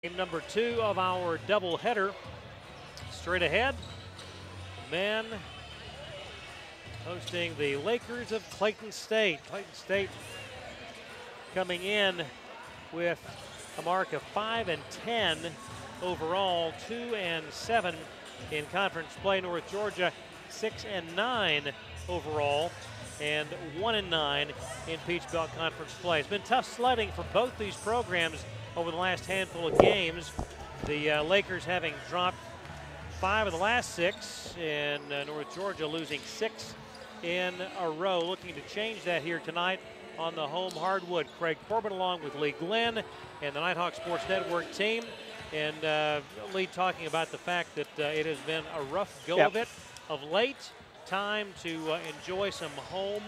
Game number 2 of our doubleheader. Straight ahead, men hosting the Lakers of Clayton State. Clayton State coming in with a mark of 5-10 overall, 2-7 in conference play. North Georgia 6-9 overall, and 1-9 in Peach Belt Conference play. It's been tough sledding for both these programs over the last handful of games. The Lakers having dropped 5 of the last 6, and North Georgia losing 6 in a row. Looking to change that here tonight on the home hardwood. Craig Corbin along with Lee Glenn and the Nighthawk Sports Network team. And Lee talking about the fact that it has been a rough go of it of late. Time to enjoy some home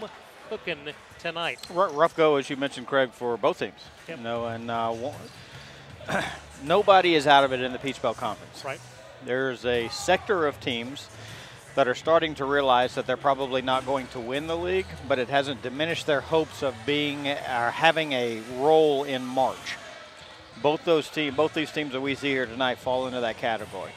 cooking tonight. Rough go, as you mentioned, Craig, for both teams. Yep. You know, and nobody is out of it in the Peach Belt Conference. Right. There's a sector of teams that are starting to realize that they're probably not going to win the league, but it hasn't diminished their hopes of being or having a role in March. Both these teams that we see here tonight fall into that category.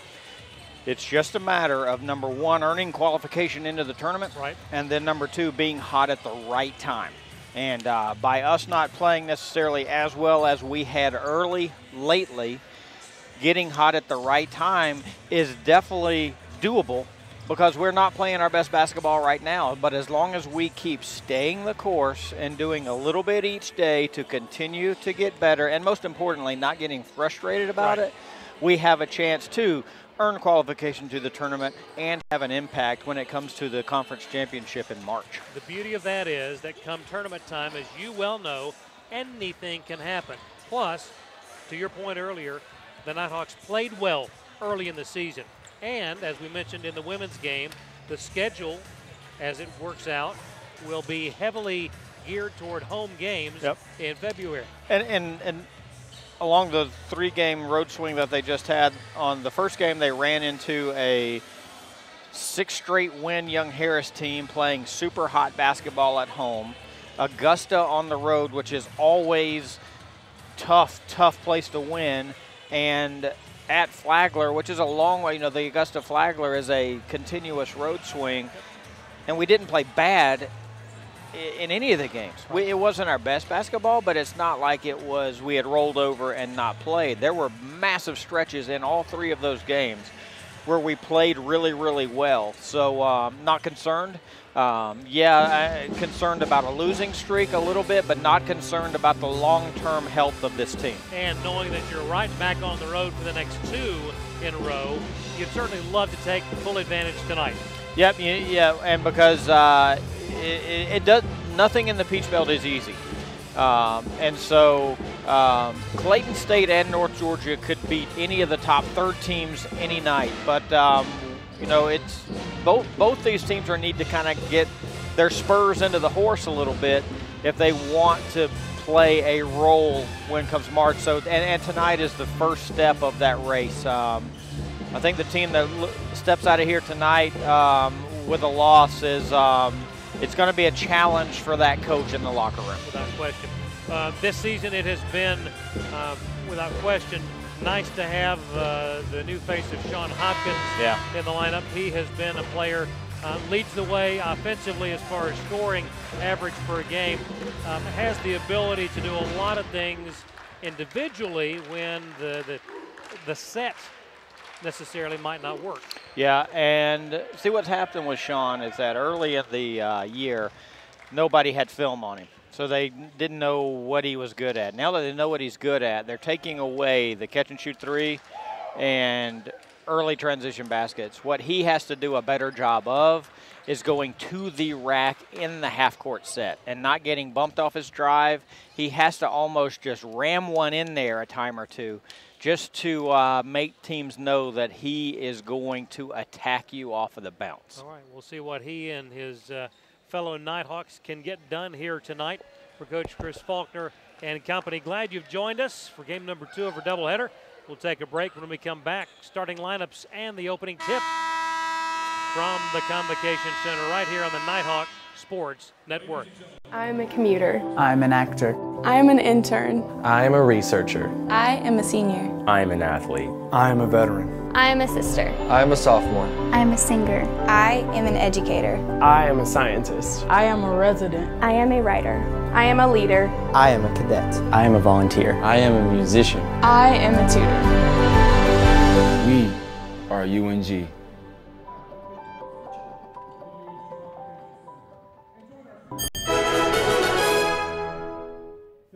It's just a matter of, number one, earning qualification into the tournament, right, and then number two, being hot at the right time. And by us not playing necessarily as well as we had lately, getting hot at the right time is definitely doable because we're not playing our best basketball right now. But as long as we keep staying the course and doing a little bit each day to continue to get better, and most importantly, not getting frustrated about it, we have a chance to earn qualification to the tournament and have an impact when it comes to the conference championship in March. The beauty of that is that come tournament time, as you well know, anything can happen. Plus, to your point earlier, the Nighthawks played well early in the season. And as we mentioned in the women's game, the schedule, as it works out, will be heavily geared toward home games in February. And along the 3-game road swing that they just had, on the first game they ran into a 6-straight win Young Harris team playing super hot basketball at home. Augusta on the road, which is always tough place to win. And at Flagler, which is a long way, you know, the Augusta Flagler is a continuous road swing. And we didn't play bad in any of the games. It wasn't our best basketball, but it's not like it was we had rolled over and not played. There were massive stretches in all 3 of those games where we played really, really well. So not concerned. Concerned about a losing streak a little bit, but not concerned about the long-term health of this team. And knowing that you're right back on the road for the next 2 in a row, you'd certainly love to take full advantage tonight. Yep, and because it does, nothing in the Peach Belt is easy. And so Clayton State and North Georgia could beat any of the top third teams any night. But, you know, it's both these teams need to kind of get their spurs into the horse a little bit if they want to play a role when it comes March. So, and tonight is the first step of that race. I think the team that steps out of here tonight with a loss is it's going to be a challenge for that coach in the locker room. Without question. This season it has been, without question, nice to have the new face of Sean Hopkins in the lineup. He has been a player, leads the way offensively as far as scoring average per game, has the ability to do a lot of things individually when the set necessarily might not work. Yeah, and see what's happened with Sean is that early in the year, nobody had film on him. So they didn't know what he was good at. Now that they know what he's good at, they're taking away the catch-and-shoot 3 and early transition baskets. What he has to do a better job of is going to the rack in the half-court set and not getting bumped off his drive. He has to almost just ram one in there a time or two just to make teams know that he is going to attack you off of the bounce. All right, we'll see what he and his fellow Nighthawks can get done here tonight. For Coach Chris Faulkner and company, glad you've joined us for game number 2 of our doubleheader. We'll take a break. When we come back, starting lineups and the opening tip from the Convocation Center right here on the Nighthawk Sports Network. I'm a commuter. I'm an actor. I'm an intern. I'm a researcher. I am a senior. I'm an athlete. I'm a veteran. I am a sister. I'm a sophomore. I am a singer. I am an educator. I am a scientist. I am a resident. I am a writer. I am a leader. I am a cadet. I am a volunteer. I am a musician. I am a tutor. We are UNG.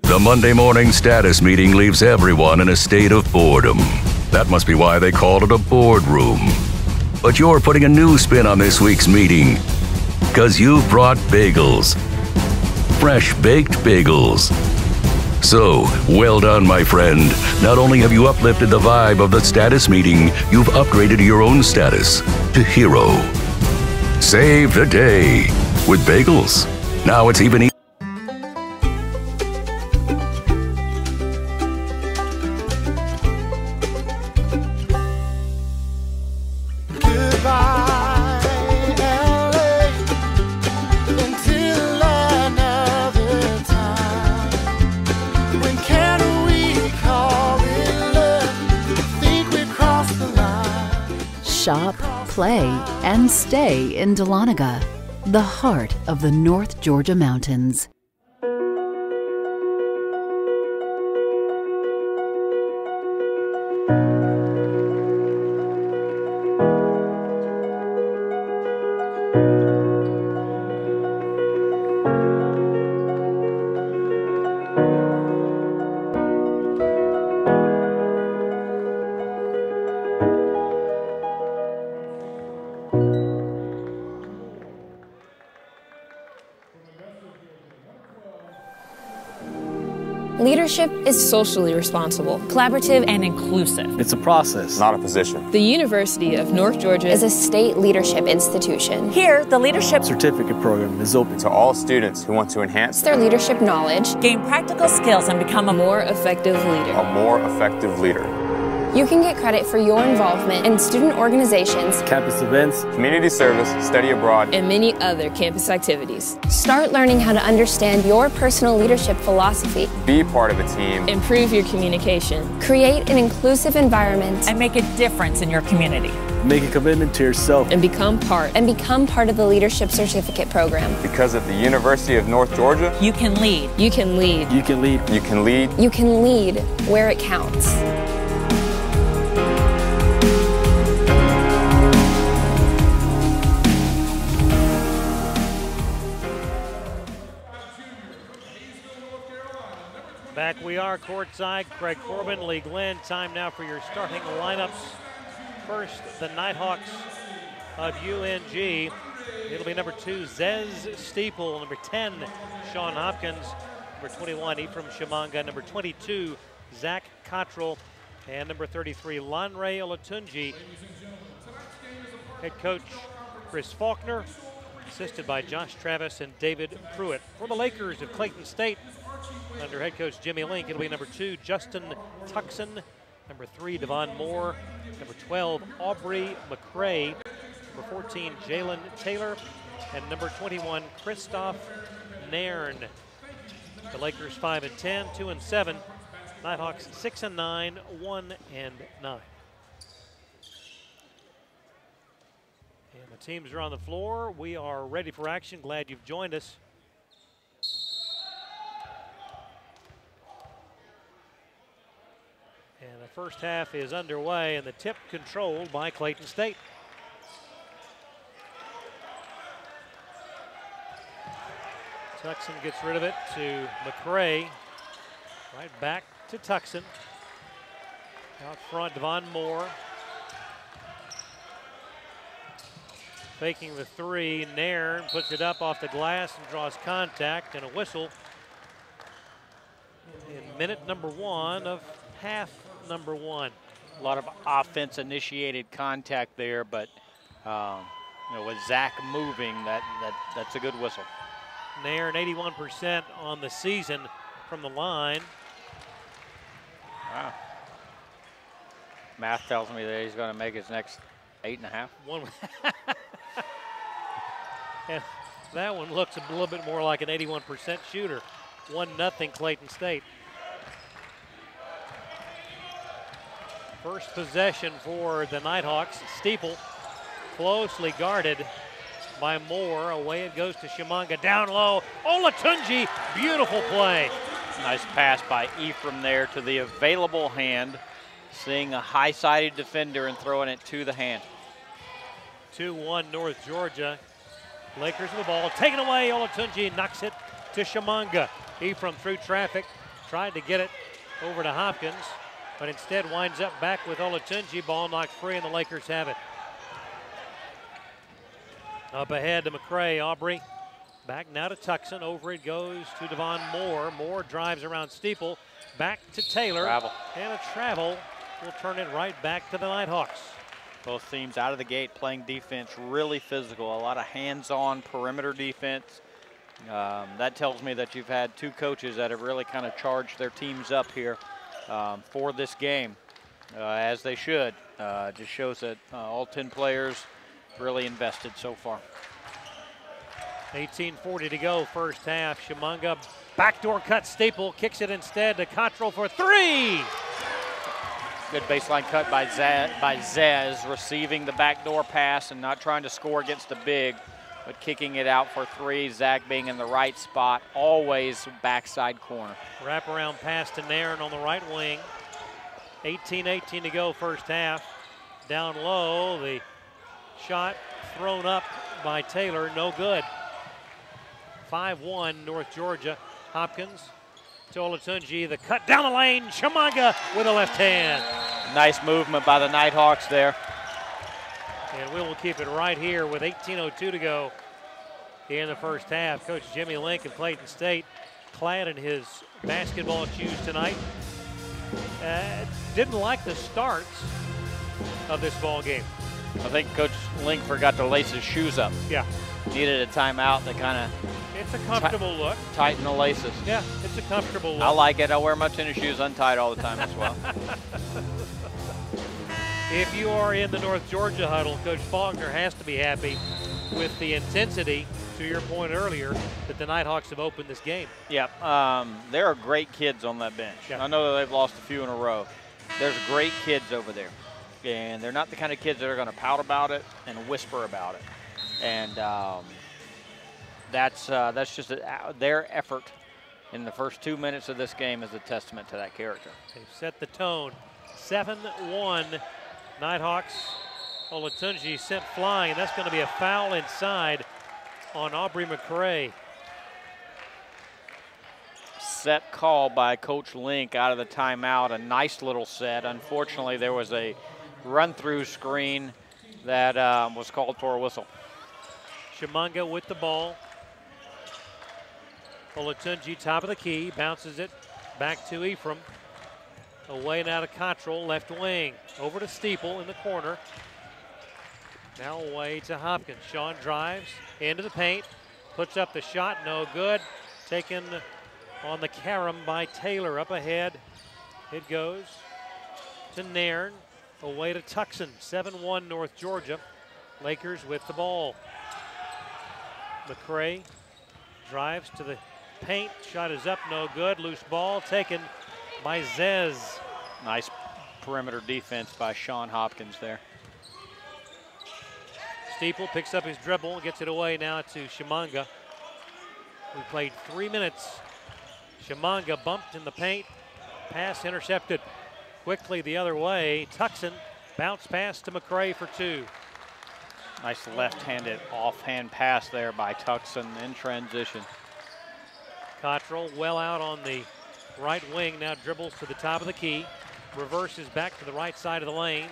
The Monday morning status meeting leaves everyone in a state of boredom. That must be why they called it a boardroom. But you're putting a new spin on this week's meeting, because you've brought bagels. Fresh baked bagels. So, well done, my friend. Not only have you uplifted the vibe of the status meeting, you've upgraded your own status to hero. Save the day with bagels. Now it's even easier. Shop, play, and stay in Dahlonega, the heart of the North Georgia mountains. Leadership is socially responsible, collaborative, and inclusive. It's a process, not a position. The University of North Georgia is a state leadership institution. Here, the leadership certificate program is open to all students who want to enhance their leadership knowledge, gain practical skills, and become a more effective leader. A more effective leader. You can get credit for your involvement in student organizations, campus events, community service, study abroad, and many other campus activities. Start learning how to understand your personal leadership philosophy. Be part of a team. Improve your communication. Create an inclusive environment. And make a difference in your community. Make a commitment to yourself. And become part of the Leadership Certificate Program. Because at the University of North Georgia, you can lead. You can lead. You can lead. You can lead. You can lead where it counts. Back we are courtside. Craig Corbin, Lee Glenn. Time now for your starting lineups. First, the Nighthawks of UNG. It'll be number 2, Zez Steeple. Number 10, Sean Hopkins. Number 21, Ephraim Shamanga. Number 22, Zach Cottrell. And number 33, Lanre Olatunji. Head coach Chris Faulkner, assisted by Josh Travis and David Pruitt. For the Lakers of Clayton State, under head coach Jimmy Link, it'll be number 2, Justin Tuckson. Number 3, Devon Moore. Number 12, Aubrey McCray. Number 14, Jalen Taylor. And number 21, Christoph Nairn. The Lakers 5-10, 2-7. Nighthawks 6-9, 1-9. And the teams are on the floor. We are ready for action. Glad you've joined us. And the first half is underway, and the tip controlled by Clayton State. Tuckson gets rid of it to McCray. Right back to Tuckson. Out front, Devon Moore. Faking the three, Nairn puts it up off the glass and draws contact, and a whistle in minute number 1 of half number 1. A lot of offense-initiated contact there, but with Zach moving, that's a good whistle. Nairn 81% on the season from the line. Wow. Math tells me that he's going to make his next 8.5. And That one looks a little bit more like an 81% shooter. 1-0 Clayton State. First possession for the Nighthawks. Steeple closely guarded by Moore. Away it goes to Shimanga. Down low. Olatunji, beautiful play. Nice pass by Ephraim there to the available hand. Seeing a high-sided defender and throwing it to the hand. 2-1 North Georgia. Lakers with the ball. Taken away. Olatunji knocks it to Shimanga. Ephraim through traffic. Tried to get it over to Hopkins, but instead winds up back with Olatunji. Ball knocked free, and the Lakers have it. Up ahead to McCray. Aubrey back now to Tucson. Over it goes to Devon Moore. Moore drives around Steeple. Back to Taylor. Travel. And a travel will turn it right back to the Nighthawks. Both teams out of the gate playing defense, really physical. A lot of hands-on perimeter defense. That tells me that you've had two coaches that have really kind of charged their teams up here for this game, as they should. Just shows that all 10 players really invested so far. 18:40 to go, first half. Shimanga backdoor cut. Steeple kicks it instead to Cottrell for three. Good baseline cut by Zez, receiving the backdoor pass and not trying to score against the big, but kicking it out for three. Zach being in the right spot, always backside corner. Wraparound pass to Nairn on the right wing. 18:18 to go, first half. Down low, the shot thrown up by Taylor, no good. 5-1 North Georgia. Hopkins to Olatunji, the cut down the lane. Shimanga with a left hand. Nice movement by the Nighthawks there. And we will keep it right here with 18:02 to go in the first half. Coach Jimmy Link of Clayton State, clad in his basketball shoes tonight. Didn't like the starts of this ball game. I think Coach Link forgot to lace his shoes up. Yeah. Needed a timeout to kind of It's a comfortable look. Tighten the laces. Yeah, it's a comfortable look. I like it. I wear my tennis shoes untied all the time as well. If you are in the North Georgia huddle, Coach Faulkner has to be happy with the intensity, to your point earlier, that the Nighthawks have opened this game. Yep. There are great kids on that bench. Yeah. I know that they've lost a few in a row. There's great kids over there. And they're not the kind of kids that are going to pout about it and whisper about it. And that's just their effort in the first 2 minutes of this game is a testament to that character. They've set the tone. 7-1 Nighthawks. Olatunji sent flying, and that's going to be a foul inside on Aubrey McCray. Set call by Coach Link out of the timeout. A nice little set. Unfortunately, there was a run-through screen that was called for a whistle. Shimanga with the ball. Olatunji, top of the key, bounces it back to Ephraim. Away now to Cottrell, left wing. Over to Steeple in the corner. Now away to Hopkins. Sean drives into the paint, puts up the shot, no good. Taken on the carom by Taylor. Up ahead, it goes to Nairn. Away to Tucson. 7-1 North Georgia. Lakers with the ball. McCray drives to the paint. Shot is up, no good. Loose ball taken by Zez. Nice perimeter defense by Sean Hopkins there. Steeple picks up his dribble and gets it away now to Shimanga. We played 3 minutes. Shimanga bumped in the paint. Pass intercepted. Quickly the other way. Tucson bounce pass to McCray for two. Nice left-handed offhand pass there by Tucson in transition. Cottrell well out on the right wing, now dribbles to the top of the key. Reverses back to the right side of the lane.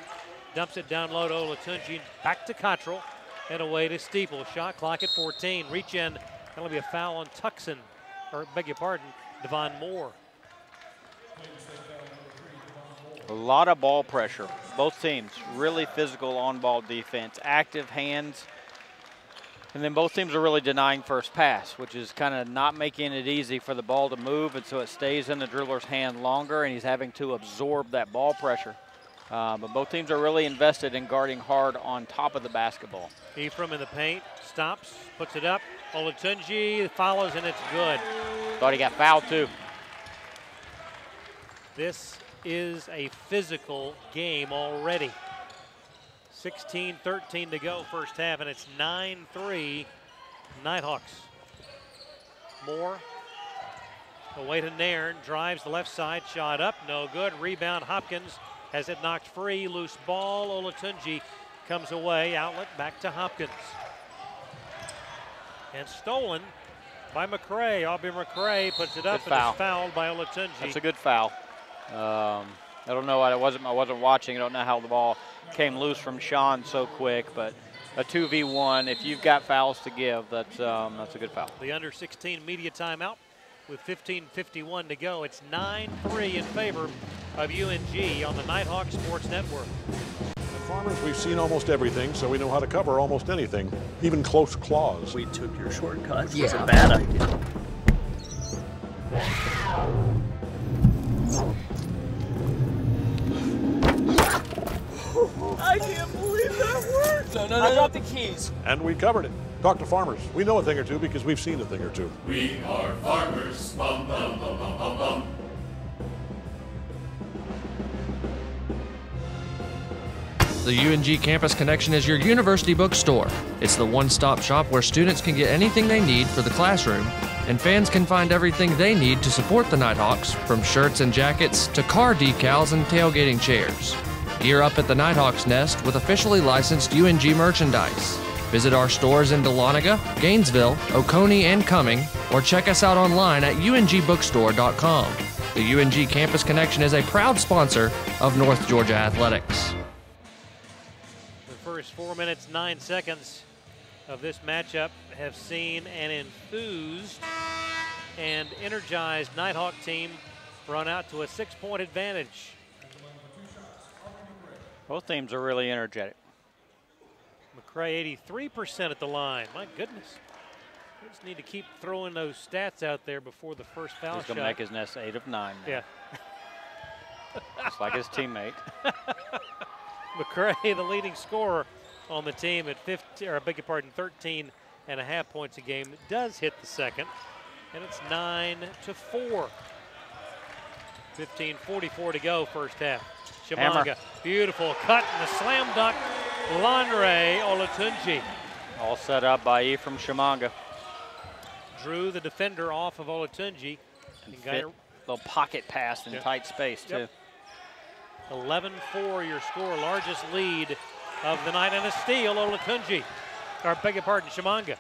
Dumps it down low to Olatunji. Back to Cottrell and away to Steeple. Shot clock at 14. Reach in. That'll be a foul on Tucson, or beg your pardon, Devon Moore. A lot of ball pressure. Both teams really physical on-ball defense, active hands. And then both teams are really denying first pass, which is kind of not making it easy for the ball to move, and so it stays in the dribbler's hand longer, and he's having to absorb that ball pressure. But both teams are really invested in guarding hard on top of the basketball. Ephraim in the paint, stops, puts it up. Olatunji follows, and it's good. Thought he got fouled too. This is a physical game already. 16-13 to go first half, and it's 9-3 Nighthawks. Moore away to Nairn, drives the left side, shot up, no good. Rebound, Hopkins has it knocked free. Loose ball, Olatunji comes away, outlet back to Hopkins. And stolen by McCray. Aubrey McCray puts it up and is fouled by Olatunji. That's a good foul. I don't know what I wasn't watching. I don't know how the ball came loose from Sean so quick, but a 2v1, if you've got fouls to give, that's a good foul. The under 16 media timeout with 15:51 to go. It's 9-3 in favor of UNG on the Nighthawk Sports Network. Farmers, we've seen almost everything, so we know how to cover almost anything, even close claws. We took your shortcut. Yeah. It's a bad idea. I can't believe that worked. No, I dropped the keys. And we covered it. Talk to farmers. We know a thing or two because we've seen a thing or two. We are farmers. Bum, bum, bum, bum, bum, bum. The UNG Campus Connection is your university bookstore. It's the one-stop shop where students can get anything they need for the classroom, and fans can find everything they need to support the Nighthawks, from shirts and jackets to car decals and tailgating chairs. Gear up at the Nighthawks Nest with officially licensed UNG merchandise. Visit our stores in Dahlonega, Gainesville, Oconee, and Cumming, or check us out online at ungbookstore.com. The UNG Campus Connection is a proud sponsor of North Georgia Athletics. The first 4 minutes, 9 seconds of this matchup have seen an enthused and energized Nighthawk team run out to a 6-point advantage. Both teams are really energetic. McCray 83% at the line. My goodness. We just need to keep throwing those stats out there before the first foul shot. He's going to make his nest 8 of 9 now. Yeah. Just like his teammate. McCray, the leading scorer on the team at 13.5 points a game, does hit the second, and it's 9-4. 15:44 to go first half. Chimanga, beautiful cut and a slam dunk. Lanre Olatunji. All set up by Ephraim Chimanga. Drew the defender off of Olatunji. And fit a little pocket pass in tight space, too. 11-4 your score, largest lead of the night, and a steal, Olatunji. Or beg your pardon, Chimanga.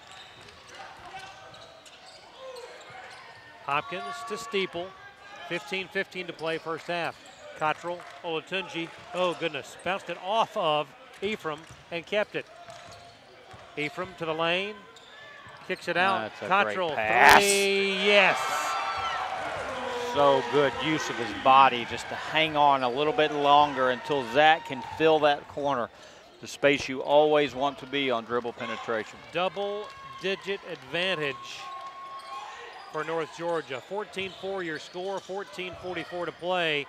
Hopkins to Steeple. 15:15 to play first half. Cottrell, Olatunji, oh goodness, bounced it off of Ephraim and kept it. Ephraim to the lane, kicks it out. Cottrell, three, yes. So good use of his body just to hang on a little bit longer until Zach can fill that corner. The space you always want to be on dribble penetration. Double-digit advantage for North Georgia. 14-4 your score, 14:44 to play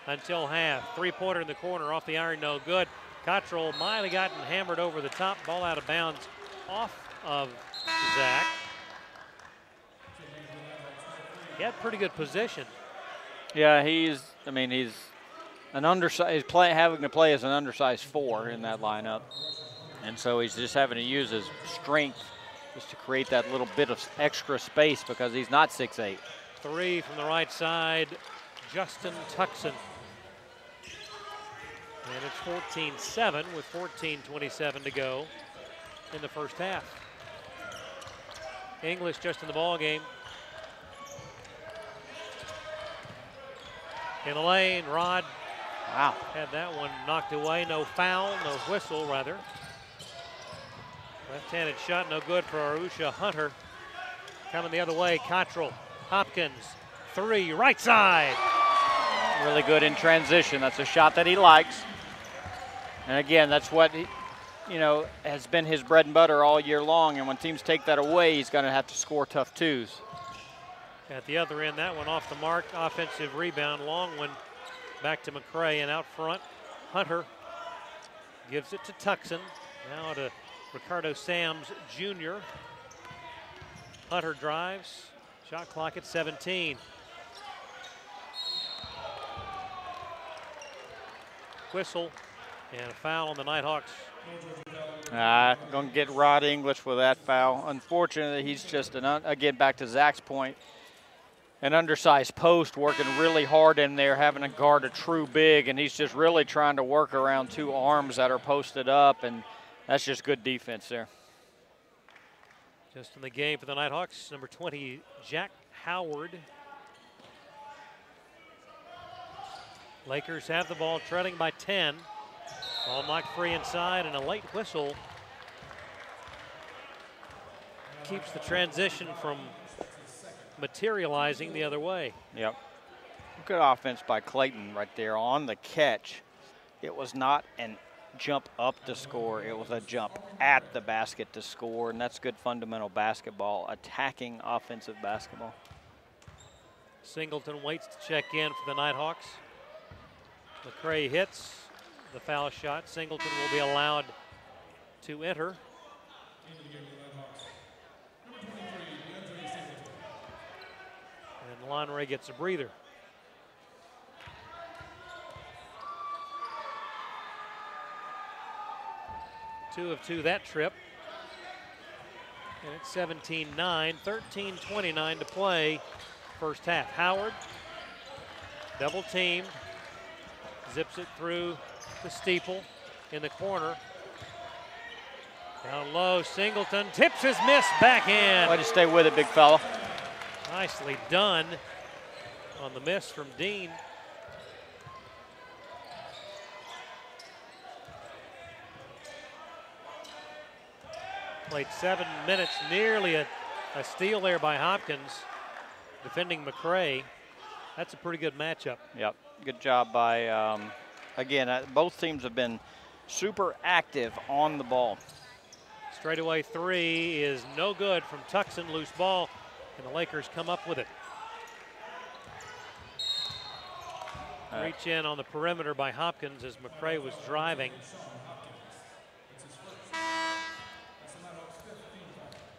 until half. Three-pointer in the corner off the iron, no good. Cottrell might have gotten hammered over the top, ball out of bounds off of Zach. He had pretty good position. Yeah, he's an undersized, having to play as an undersized 4 in that lineup. And so he's just having to use his strength just to create that little bit of extra space because he's not 6'8". Three from the right side, Justin Tuckson. And it's 14-7 with 14:27 to go in the first half. English just in the ball game. In the lane, Rod had that one knocked away. No foul, no whistle, rather. Left-handed shot, no good for Arusha Hunter. Coming the other way, Cottrell, Hopkins, three, right side. Really good in transition. That's a shot that he likes. And again, that's what has been his bread and butter all year long. And when teams take that away, he's going to have to score tough twos. At the other end, that one off the mark. Offensive rebound, long one back to McCray, and out front, Hunter gives it to Tuckson. Now to Ricardo Sams Jr. Hunter drives. Shot clock at 17. Whistle and a foul on the Nighthawks. Going to get Rod English with that foul. Unfortunately, he's just, again, back to Zach's point, an undersized post working really hard in there, having to guard a true big, and he's just really trying to work around two arms that are posted up, and that's just good defense there. Just in the game for the Nighthawks, number 20, Jack Howard. Lakers have the ball, trailing by 10. Ball knocked free inside, and a late whistle keeps the transition from materializing the other way. Yep. Good offense by Clayton right there on the catch. It was not an jump up to score. It was a jump at the basket to score, and that's good fundamental basketball, attacking offensive basketball. Singleton waits to check in for the Nighthawks. McCray hits the foul shot. Singleton will be allowed to enter. And Lonray gets a breather. Two of two that trip. And it's 17-9, 13:29 to play first half. Howard, double teamed, zips it through the steeple in the corner. Down low, Singleton tips his miss back in. Way to stay with it, big fella. Nicely done on the miss from Dean. Played 7 minutes, nearly a steal there by Hopkins, defending McCray. That's a pretty good matchup. Yep, good job by, again, both teams have been super active on the ball. Straightaway three is no good from Tucson, loose ball, and the Lakers come up with it. Reach in on the perimeter by Hopkins as McCray was driving.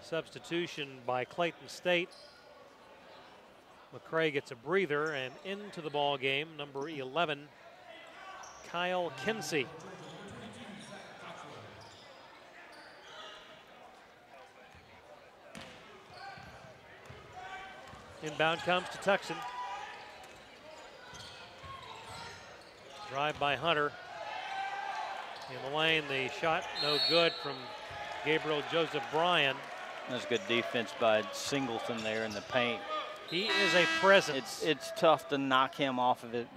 Substitution by Clayton State. McCray gets a breather, and into the ball game, number 11, Kyle Kinsey. Inbound comes to Tucson. Drive by Hunter. In the lane, the shot no good from Gabriel Joseph Bryan. That's good defense by Singleton there in the paint. He is a presence. It's tough to knock him off of it,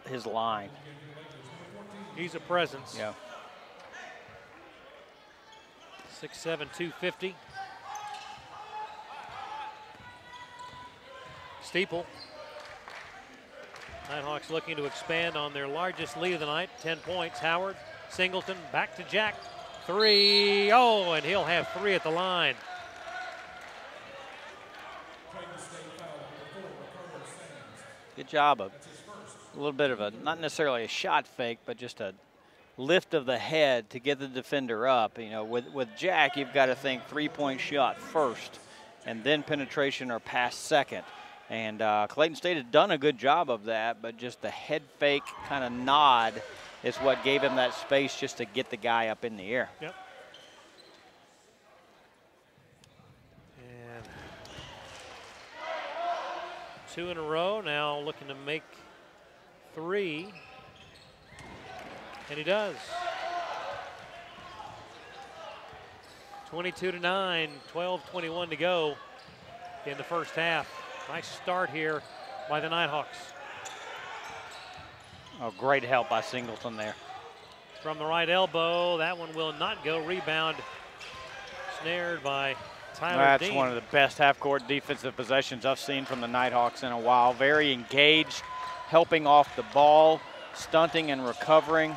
his line. He's a presence. Yeah. 6'7", 250. Steeple. Nighthawks looking to expand on their largest lead of the night, 10 points. Howard, Singleton, back to Jack. Three, oh, and he'll have three at the line. Good job of a little bit of a, not necessarily a shot fake, but just a lift of the head to get the defender up. You know, with Jack, you've got to think three-point shot first and then penetration or pass second. And Clayton State has done a good job of that, but just the head fake kind of nod is what gave him that space just to get the guy up in the air. Yep. And 2 in a row, now looking to make 3. And he does. 22-9, 12:21 to go in the first half. Nice start here by the Nighthawks. Oh, great help by Singleton there. From the right elbow, that one will not go. Rebound snared by Tyler Dean. That's one of the best half-court defensive possessions I've seen from the Nighthawks in a while. Very engaged, helping off the ball, stunting and recovering.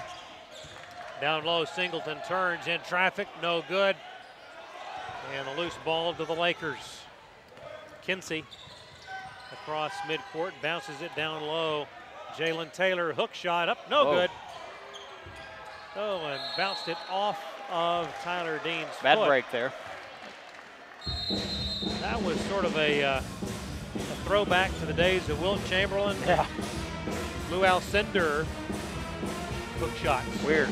Down low, Singleton turns in traffic, no good. And a loose ball to the Lakers. Kinsey across midcourt, bounces it down low. Jalen Taylor, hook shot up, no good. Oh, and bounced it off of Tyler Dean's Bad foot. break there. That was sort of a throwback to the days of Wilt Chamberlain. Yeah. Lou Alcindor hook shots. Weird.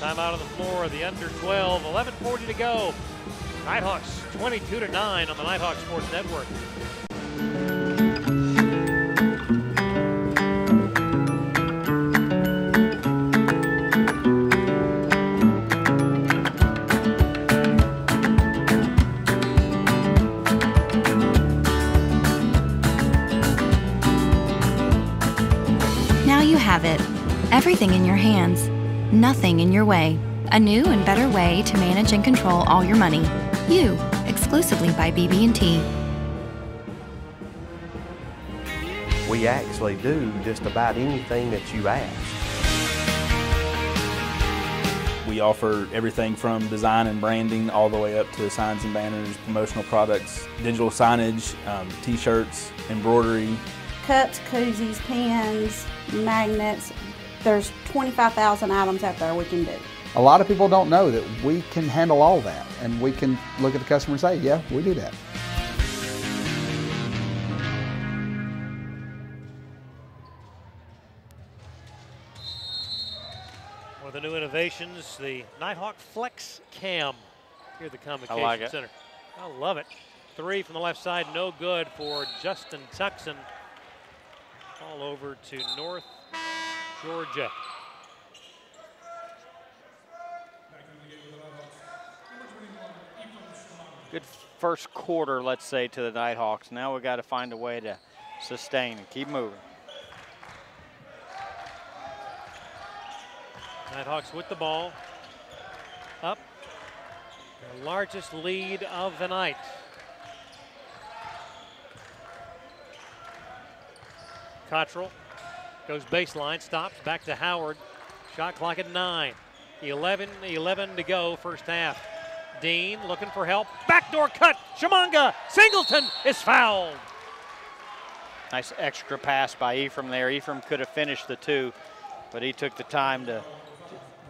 Time out on the floor, the under 12, 11:40 to go. Nighthawks 22-9 on the Nighthawks Sports Network. Now you have it. Everything in your hands, nothing in your way. A new and better way to manage and control all your money. You, exclusively by BB&T. We actually do just about anything that you ask. We offer everything from design and branding all the way up to signs and banners, promotional products, digital signage, t-shirts, embroidery. Cups, koozies, pens, magnets. There's 25,000 items out there we can do. A lot of people don't know that we can handle all that, and we can look at the customer and say, yeah, we do that. One of the new innovations, the Nighthawk Flex Cam here at the Convocation I like it. Center. I love it. 3 from the left side, no good for Justin Tuckson. All over to North Georgia. Good first quarter, let's say, to the Nighthawks. Now we've got to find a way to sustain and keep moving. Nighthawks with the ball. Up. Their largest lead of the night. Cottrell goes baseline, stops, back to Howard. Shot clock at 9. 11 to go, first half. Dean looking for help. Backdoor cut. Shamanga. Singleton is fouled. Nice extra pass by Ephraim there. Ephraim could have finished the 2, but he took the time to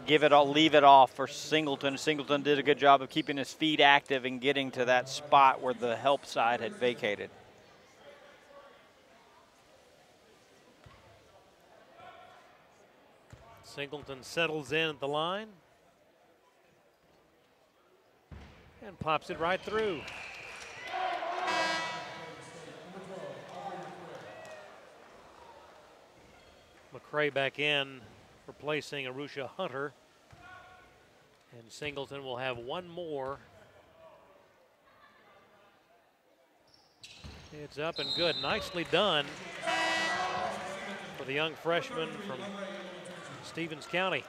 give it all, leave it off for Singleton. Singleton did a good job of keeping his feet active and getting to that spot where the help side had vacated. Singleton settles in at the line and pops it right through. McCray back in, replacing Arusha Hunter. And Singleton will have one more. It's up and good. Nicely done for the young freshman from Stevens County.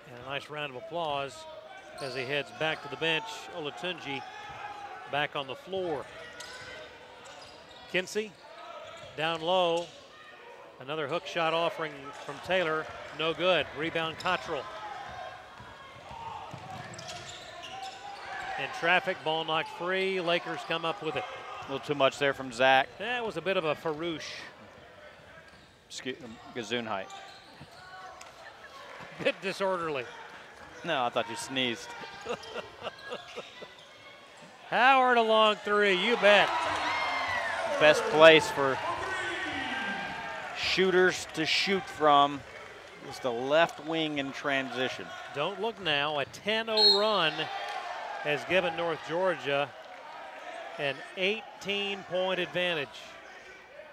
And a nice round of applause as he heads back to the bench. Olatunji back on the floor. Kinsey down low. Another hook shot offering from Taylor. No good. Rebound Cottrell. In traffic, ball knocked free. Lakers come up with it. A little too much there from Zach. That was a bit of a Farouche. Gesundheit. Bit disorderly. No, I thought you sneezed. Howard a long 3, you bet. Best place for shooters to shoot from is the left wing in transition. Don't look now. A 10-0 run has given North Georgia an 18-point advantage.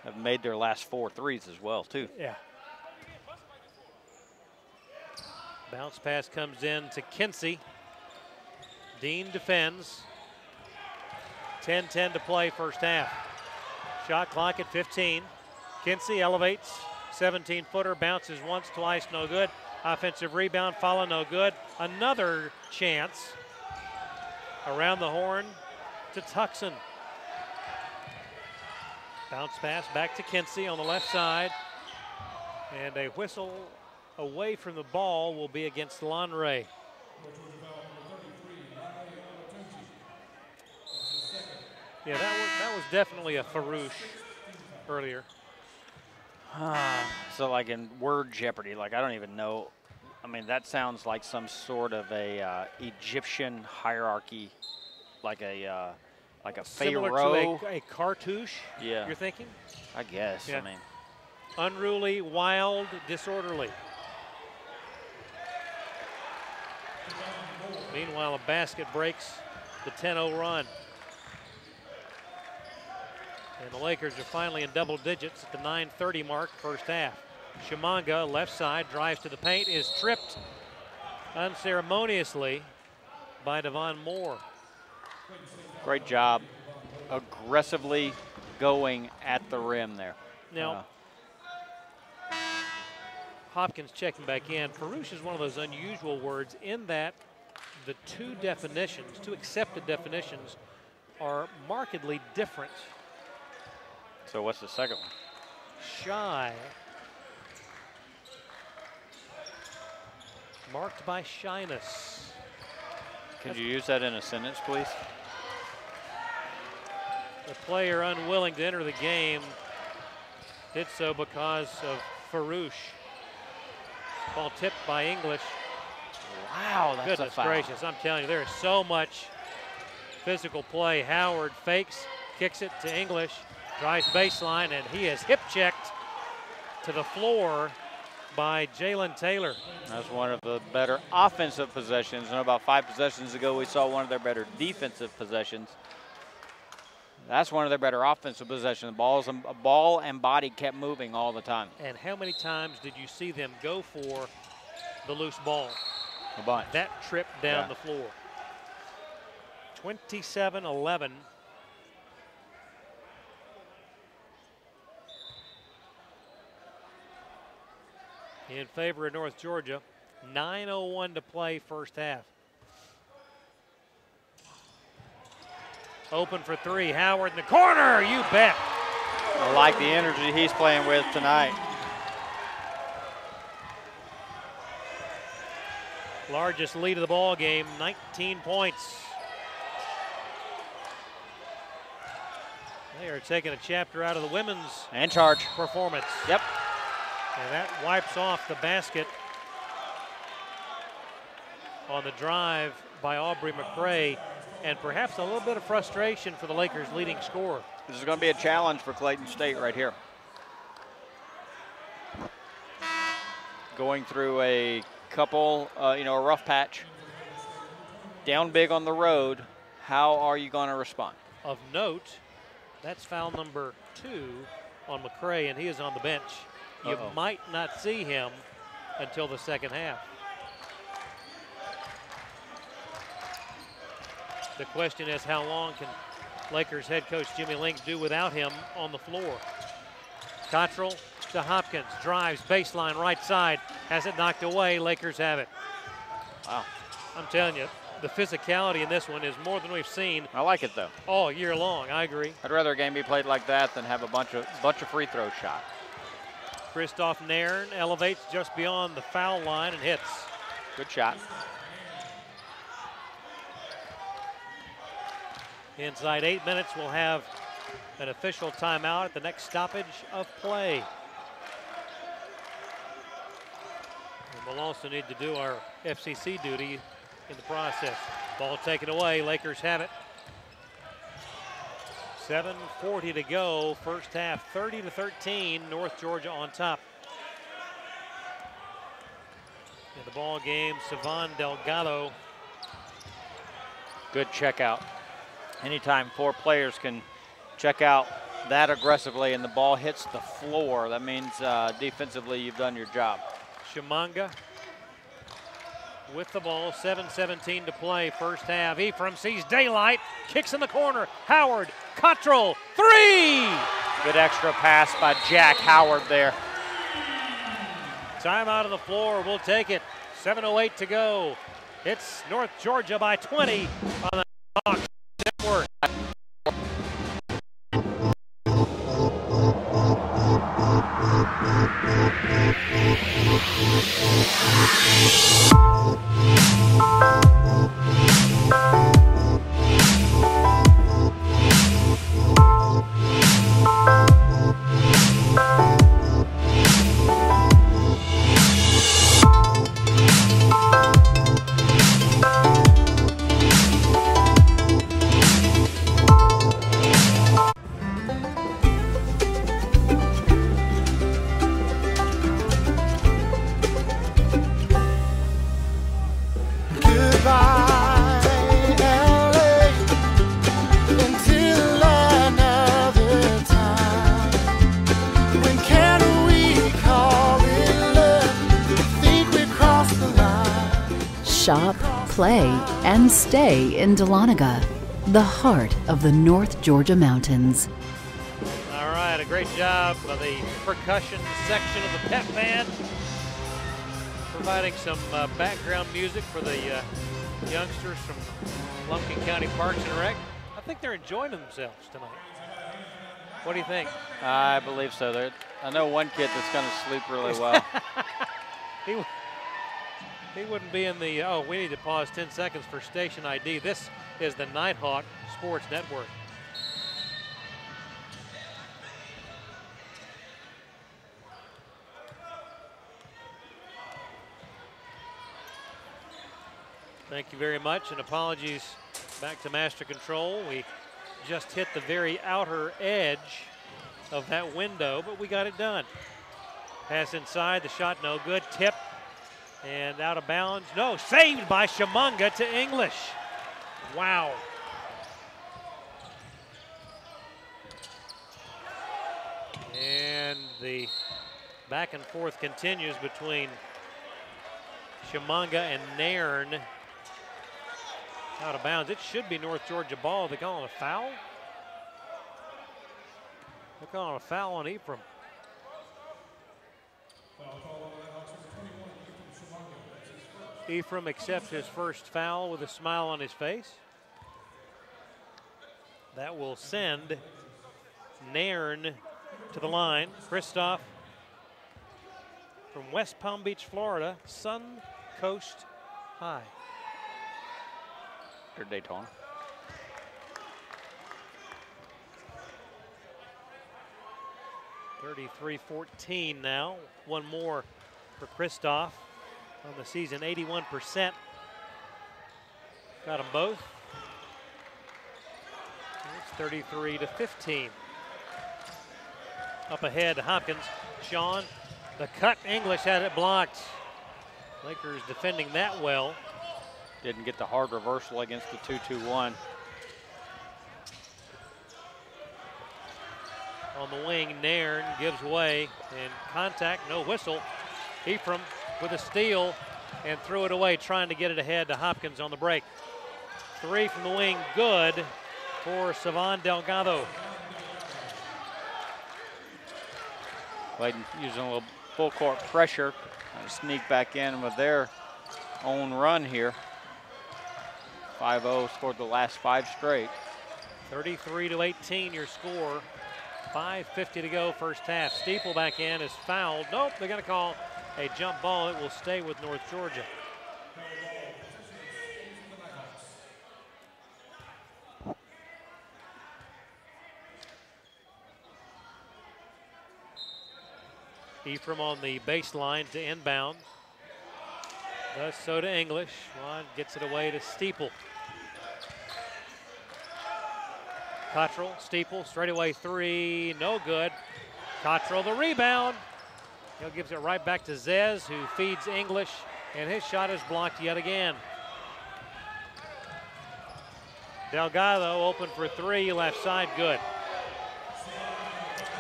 Have made their last 4 threes as well, too. Yeah. Bounce pass comes in to Kinsey. Dean defends. 10-10 to play first half. Shot clock at 15. Kinsey elevates. 17-footer, bounces once, twice, no good. Offensive rebound, follow, no good. Another chance. Around the horn to Tuckson. Bounce pass back to Kinsey on the left side. And a whistle away from the ball will be against Lonray. Yeah, that was definitely a Farouche earlier. So like in word jeopardy, like I don't even know I mean, that sounds like some sort of a Egyptian hierarchy, like a Similar pharaoh. to a cartouche, Yeah. you're thinking? I guess. Yeah. I mean, Unruly, wild, disorderly. Meanwhile, a basket breaks the 10-0 run. And the Lakers are finally in double digits at the 9:30 mark, first half. Shimanga, left side, drives to the paint, is tripped unceremoniously by Devon Moore. great job aggressively going at the rim there. Now, Hopkins checking back in. Farouche is one of those unusual words in that the two accepted definitions are markedly different. So what's the second one? Shy. Marked by shyness. Can you use that in a sentence, please? The player unwilling to enter the game did so because of Farouche. Ball tipped by English. Wow, that's Goodness a foul. gracious, I'm telling you, there is so much physical play. Howard fakes, kicks it to English, drives baseline, and he is hip checked to the floor by Jalen Taylor. That's one of the better offensive possessions. And about 5 possessions ago, we saw one of their better defensive possessions. That's one of their better offensive possessions. The ball and body kept moving all the time. And how many times did you see them go for the loose ball? A bunch. That trip down the floor. 27-11. In favor of North Georgia. 9:01 to play, first half. Open for three. Howard in the corner. You bet. I like the energy he's playing with tonight. Largest lead of the ball game, 19 points. They are taking a chapter out of the women's and charge performance. Yep. And that wipes off the basket on the drive by Aubrey McCray, and perhaps a little bit of frustration for the Lakers' leading scorer. This is going to be a challenge for Clayton State right here. Going through a couple, a rough patch. Down big on the road. How are you going to respond? Of note, that's foul number 2 on McCray, and he is on the bench. You might not see him until the second half. The question is, how long can Lakers head coach Jimmy Link do without him on the floor? Cottrell to Hopkins, drives baseline right side, has it knocked away. Lakers have it. Wow. I'm telling you, the physicality in this one is more than we've seen. I like it though. All year long. I agree. I'd rather a game be played like that than have a bunch of free throw shots. Christoph Nairn elevates just beyond the foul line and hits. Good shot. Inside 8 minutes, we'll have an official timeout at the next stoppage of play. And we'll also need to do our FCC duty in the process. Ball taken away, Lakers have it. 7:40 to go, first half, 30-13, North Georgia on top. In the ball game, Savon Delgado. Good check out. Anytime 4 players can check out that aggressively and the ball hits the floor, that means defensively you've done your job. Shimanga with the ball, 7:17 to play, first half. Ephraim sees daylight, kicks in the corner. Howard, Cottrell, 3! Good extra pass by Jack Howard there. Time out of the floor, we'll take it. 7:08 to go. It's North Georgia by 20 on the Hawks Network. play, and stay in Dahlonega, the heart of the North Georgia mountains. All right, a great job by the percussion section of the pep band, providing some background music for the youngsters from Lumpkin County Parks and Rec. I think they're enjoying themselves tonight. What do you think? I believe so. I know one kid that's going to sleep really well. He wouldn't be in the, oh, we need to pause 10 seconds for station ID. This is the Nighthawk Sports Network. Thank you very much, and apologies back to Master Control. We just hit the very outer edge of that window, but we got it done. Pass inside, the shot no good, tip, and out of bounds. No, saved by Chemungha to English. Wow. And the back and forth continues between Chemungha and Nairn. Out of bounds. It should be North Georgia ball. They calling a foul? They're calling a foul on Ephraim. Ephraim accepts his first foul with a smile on his face. That will send Nairn to the line. Christoph from West Palm Beach, Florida, Sun Coast High. Or Daytona. (33-14) now. One more for Christoph on the season. 81%. Got them both. It's 33-15. Up ahead to Hopkins. Sean, the cut. English had it blocked. Lakers defending that well. Didn't get the hard reversal against the 2-2-1. On the wing, Nairn gives way, and contact, no whistle. Ephraim with a steal and threw it away, trying to get it ahead to Hopkins on the break. Three from the wing, good for Savan Delgado. Clayton using a little full court pressure, trying to sneak back in with their own run here. 5-0, scored the last 5 straight. 33-18 your score. 5:50 to go first half. Steeple back in is fouled. Nope, they're going to call a jump ball. It will stay with North Georgia. Ephraim on the baseline to inbound. Does so to English. Juan gets it away to Steeple. Cottrell, Steeple, straightaway three, no good. Cottrell the rebound. He gives it right back to Zez, who feeds English, and his shot is blocked yet again. Delgado open for three, left side, good.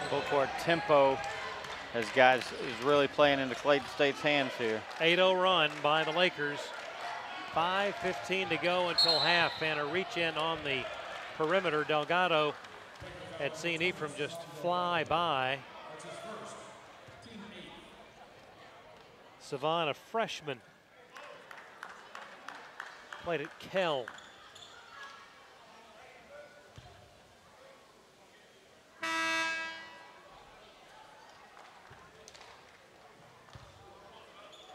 Full court tempo is really playing into Clayton State's hands here. 8-0 run by the Lakers. 5:15 to go until half, and a reach in on the perimeter. Delgado had seen Ephraim just fly by. Savan, a freshman, played at Kell.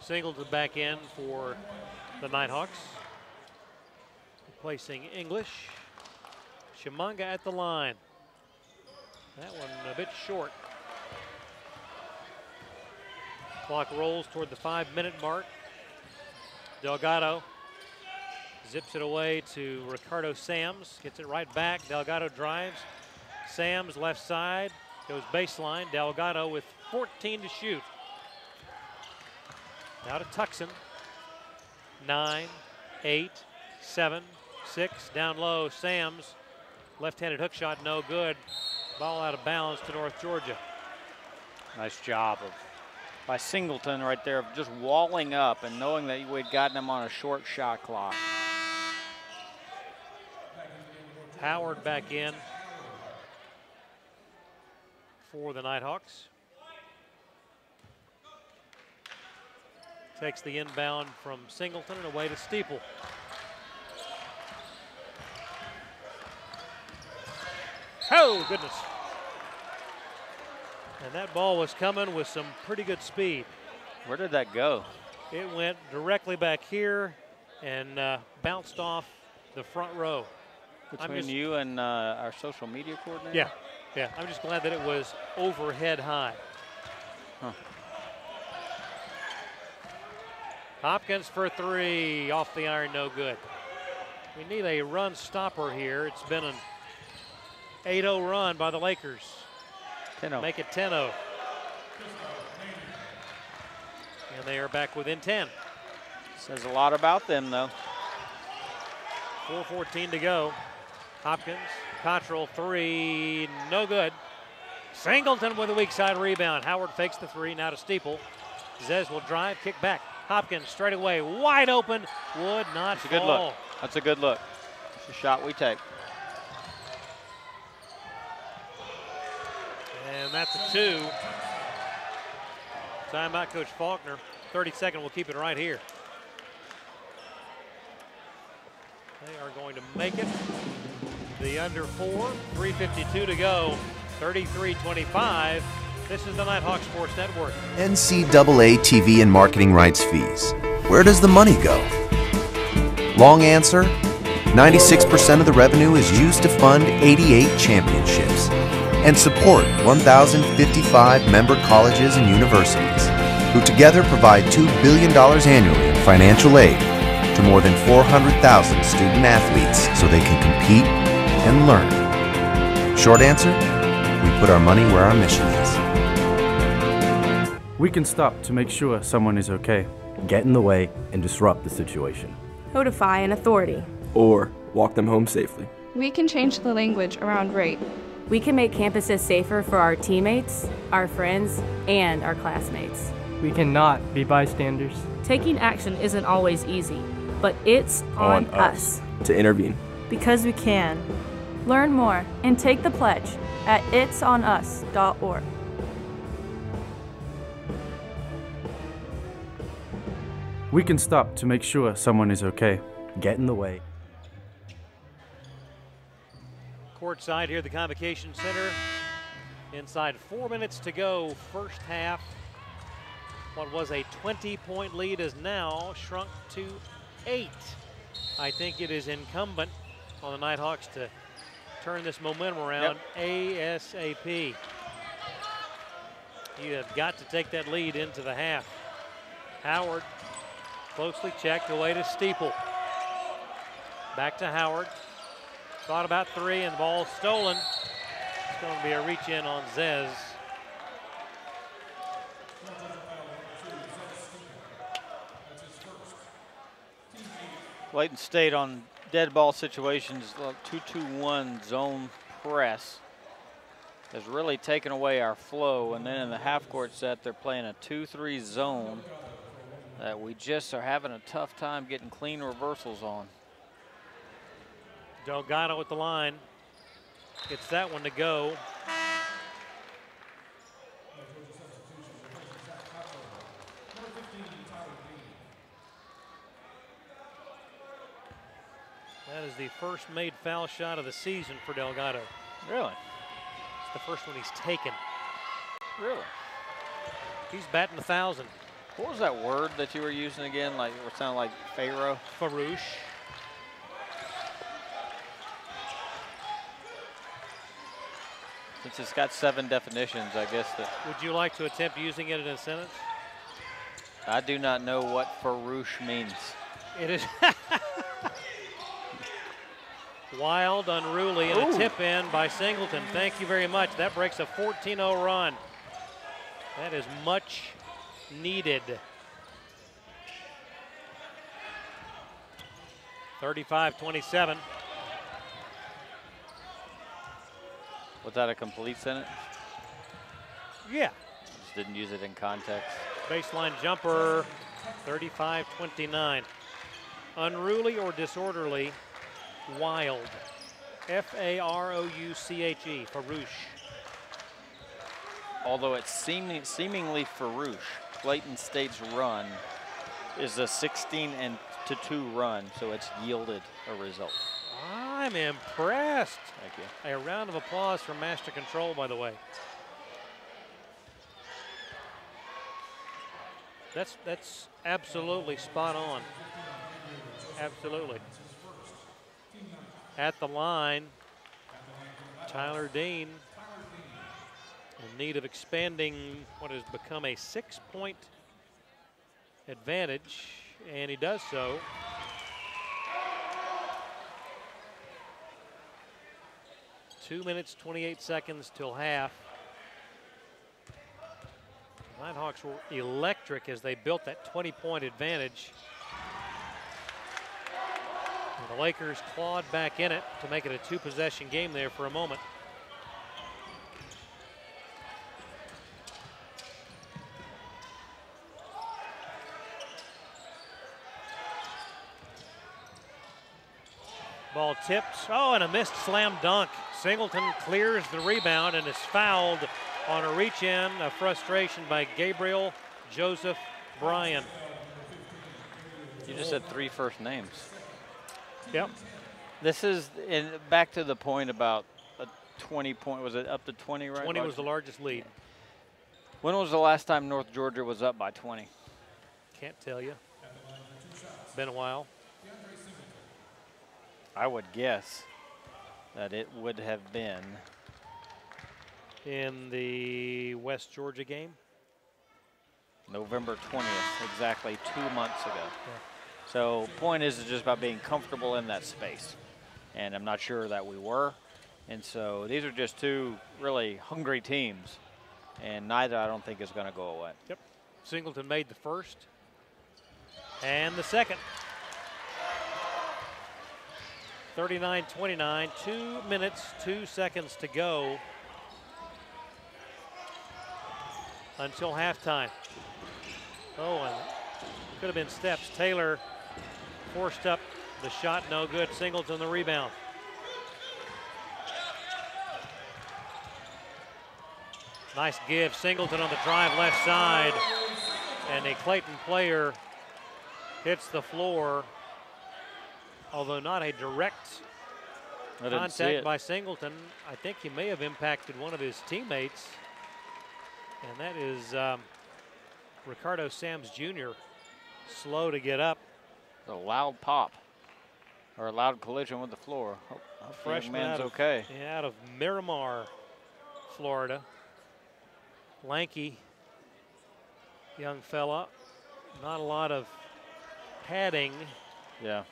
Singleton back in for the Nighthawks. Replacing English. Chemungha at the line. That one a bit short. Clock rolls toward the 5-minute mark. Delgado zips it away to Ricardo Sams. Gets it right back. Delgado drives. Sams left side. Goes baseline. Delgado with 14 to shoot. Now to Tucson. 9, 8, 7, 6. Down low. Sams. Left-handed hook shot, no good. Ball out of bounds to North Georgia. Nice job of by Singleton right there, just walling up and knowing that we'd gotten him on a short shot clock. Howard back in for the Nighthawks. Takes the inbound from Singleton and away to Steeple. Oh, goodness. And that ball was coming with some pretty good speed. Where did that go? It went directly back here and bounced off the front row. Between you and our social media coordinator? Yeah, yeah. I'm just glad that it was overhead high. Huh. Hopkins for three, off the iron, no good. We need a run stopper here. It's been an 8-0 run by the Lakers. 10-0. Make it 10-0. And they are back within 10. Says a lot about them, though. 4:14 to go. Hopkins, Cottrell, three, no good. Singleton with a weak side rebound. Howard fakes the three, now to Steeple. Zez will drive, kick back. Hopkins straight away, wide open, would not fall. That's a good look. That's a good look. It's a shot we take. And that's a two. Timeout, Coach Faulkner. 32nd, we'll keep it right here. They are going to make it. The under four, 3:52 to go, 33-25. This is the Nighthawk Sports Network. NCAA TV and marketing rights fees. Where does the money go? Long answer, 96% of the revenue is used to fund 88 championships and support 1,055 member colleges and universities, who together provide $2 billion annually in financial aid to more than 400,000 student athletes so they can compete and learn. Short answer, we put our money where our mission is. We can stop to make sure someone is okay. Get in the way and disrupt the situation. Notify an authority. Or walk them home safely. We can change the language around rape. We can make campuses safer for our teammates, our friends, and our classmates. We cannot be bystanders. Taking action isn't always easy, but it's on us to intervene. Because we can. Learn more and take the pledge at itsonus.org. We can stop to make sure someone is okay. Get in the way. Courtside here at the Convocation Center. Inside 4 minutes to go, first half. What was a 20-point lead is now shrunk to 8. I think it is incumbent on the Nighthawks to turn this momentum around ASAP. You have got to take that lead into the half. Howard closely checked away to Steeple. Back to Howard. Thought about three and the ball stolen. It's going to be a reach in on Zez. Clayton State on dead ball situations, 2-2-1 zone press has really taken away our flow. And then in the half court set, they're playing a 2-3 zone that we just are having a tough time getting clean reversals on. Delgado at the line. Gets that one to go. That is the first made foul shot of the season for Delgado. Really? It's the first one he's taken. Really? He's batting 1,000. What was that word that you were using again? Like it sounded like Pharaoh? Farouche. Since it's got 7 definitions, I guess that. Would you like to attempt using it in a sentence? I do not know what Farouche means. It is wild, unruly, and a tip in by Singleton. Thank you very much. That breaks a 14-0 run. That is much needed. 35-27. Was that a complete sentence? Yeah. Just didn't use it in context. Baseline jumper, 35-29. Unruly or disorderly, wild. F-A-R-O-U-C-H-E, farouche. Although it's seemingly farouche, Clayton State's run is a 16-2 run, so it's yielded a result. I'm impressed. Thank you. A round of applause for Master Control, by the way. That's absolutely spot on. Absolutely. At the line, Tyler Dean in need of expanding what has become a 6-point advantage, and he does so. Two minutes, 28 seconds till half. Nighthawks were electric as they built that 20-point advantage. And the Lakers clawed back in it to make it a two-possession game there for a moment. Ball tips. Oh, and a missed slam dunk. Singleton clears the rebound and is fouled on a reach-in, a frustration by Gabriel Joseph Bryan. You just said 3 first names. Yep. This is back to the point about a 20-point. Was it up to 20, right? 20 was the largest lead. When was the last time North Georgia was up by 20? Can't tell you. Been a while. I would guess that it would have been in the West Georgia game. November 20th, exactly 2 months ago. Yeah. So point is just about being comfortable in that space. And I'm not sure that we were. And so these are just two really hungry teams. And neither I don't think is going to go away. Yep. Singleton made the first and the second. 39-29, 2 minutes, 2 seconds to go until halftime. Oh, and could have been steps. Taylor forced up the shot, no good. Singleton the rebound. Nice give, Singleton on the drive left side. And a Clayton player hits the floor, although not a direct contact by Singleton. I think he may have impacted one of his teammates, and that is Ricardo Sams Jr. Slow to get up. A loud pop, or a loud collision with the floor. Freshman man's okay. Out of Miramar, Florida. Lanky young fella. Not a lot of padding. Yeah.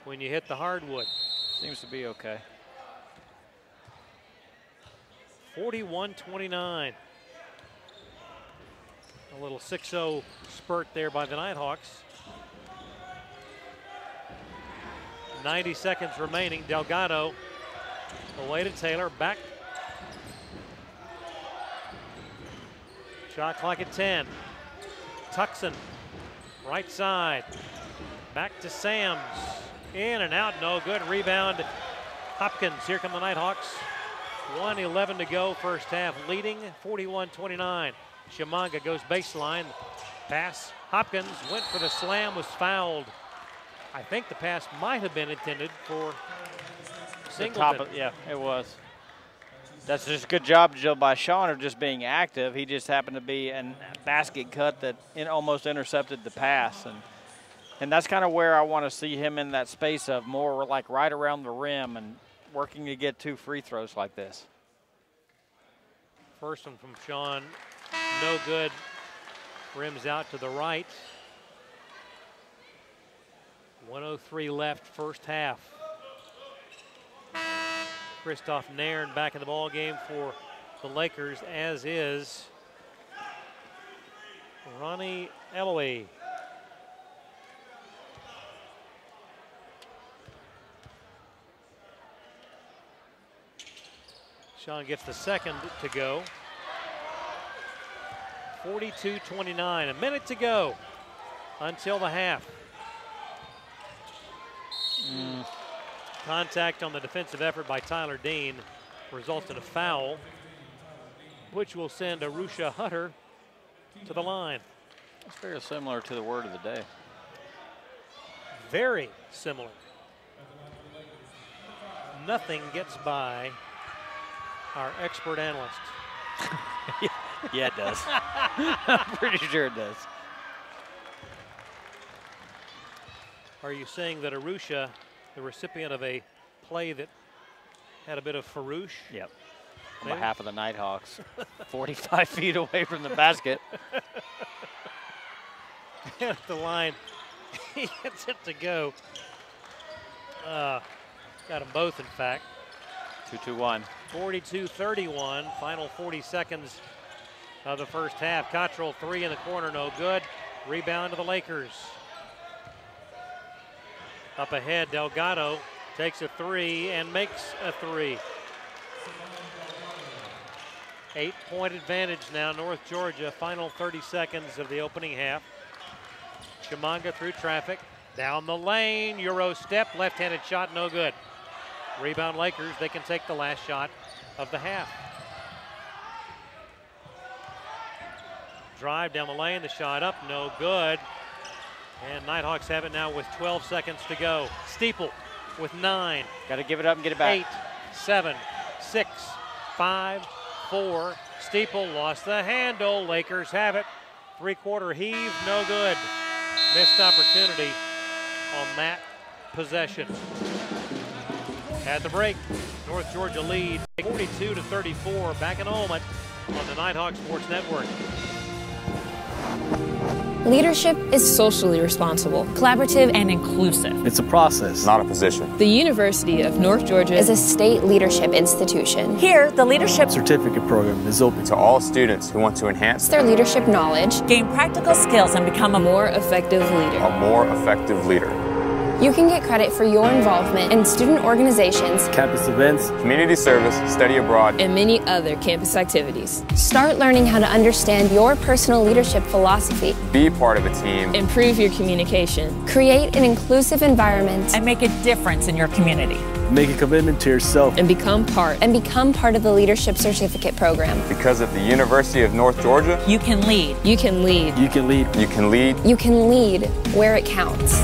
When you hit the hardwood. Seems to be okay. 41-29. A little 6-0 spurt there by the Nighthawks. 90 seconds remaining. Delgado away to Taylor. Back. Shot clock at 10. Tuckson, right side. Back to Sams. In and out, no good. Rebound, Hopkins. Here come the Nighthawks. 1:11 to go, first half, leading 41-29. Chimanga goes baseline. Pass, Hopkins went for the slam, was fouled. I think the pass might have been intended for Singleton. Yeah, it was. That's just a good job by Sean of just being active. He just happened to be a basket cut that almost intercepted the pass. And that's kind of where I want to see him in that space of more like right around the rim and working to get 2 free throws like this. First one from Sean, no good. Rims out to the right. 1:03 left, first half. Christoph Nairn back in the ball game for the Lakers, as is Ronnie Eloy. Sean gets the second to go. 42-29. A minute to go until the half. Contact on the defensive effort by Tyler Dean results in a foul, which will send Arusha Hutter to the line. It's very similar to the word of the day. Very similar. Nothing gets by our expert analyst. Yeah, it does. I'm pretty sure it does. Are you saying that Arusha, the recipient of a play that had a bit of farouche? Yep. On Maybe? behalf of the Nighthawks, 45 feet away from the basket. At the line, he gets it to go. Got them both, in fact. 2-2-1. 42-31, final 40 seconds of the first half. Cottrell, three in the corner, no good. Rebound to the Lakers. Up ahead, Delgado takes a three and makes a three. 8-point advantage now, North Georgia. Final 30 seconds of the opening half. Chimanga through traffic, down the lane, Euro step, left-handed shot, no good. Rebound Lakers, they can take the last shot of the half. Drive down the lane, the shot up, no good. And Nighthawks have it now with 12 seconds to go. Steeple with 9. Got to give it up and get it back. 8, 7, 6, 5, 4. Steeple lost the handle. Lakers have it. Three-quarter heave, no good. Missed opportunity on that possession. At the break, North Georgia lead 42-34. Back in a moment on the Nighthawk Sports Network. Leadership is socially responsible, collaborative, and inclusive. It's a process, not a position. The University of North Georgia is a state leadership institution. Here, the leadership certificate program is open to all students who want to enhance their leadership knowledge, gain practical skills, and become a more effective leader. A more effective leader. You can get credit for your involvement in student organizations, campus events, community service, study abroad, and many other campus activities. Start learning how to understand your personal leadership philosophy. Be part of a team. Improve your communication. Create an inclusive environment. And make a difference in your community. Make a commitment to yourself. And become part of the Leadership Certificate Program. Because at the University of North Georgia, you can lead. You can lead. You can lead. You can lead. You can lead where it counts.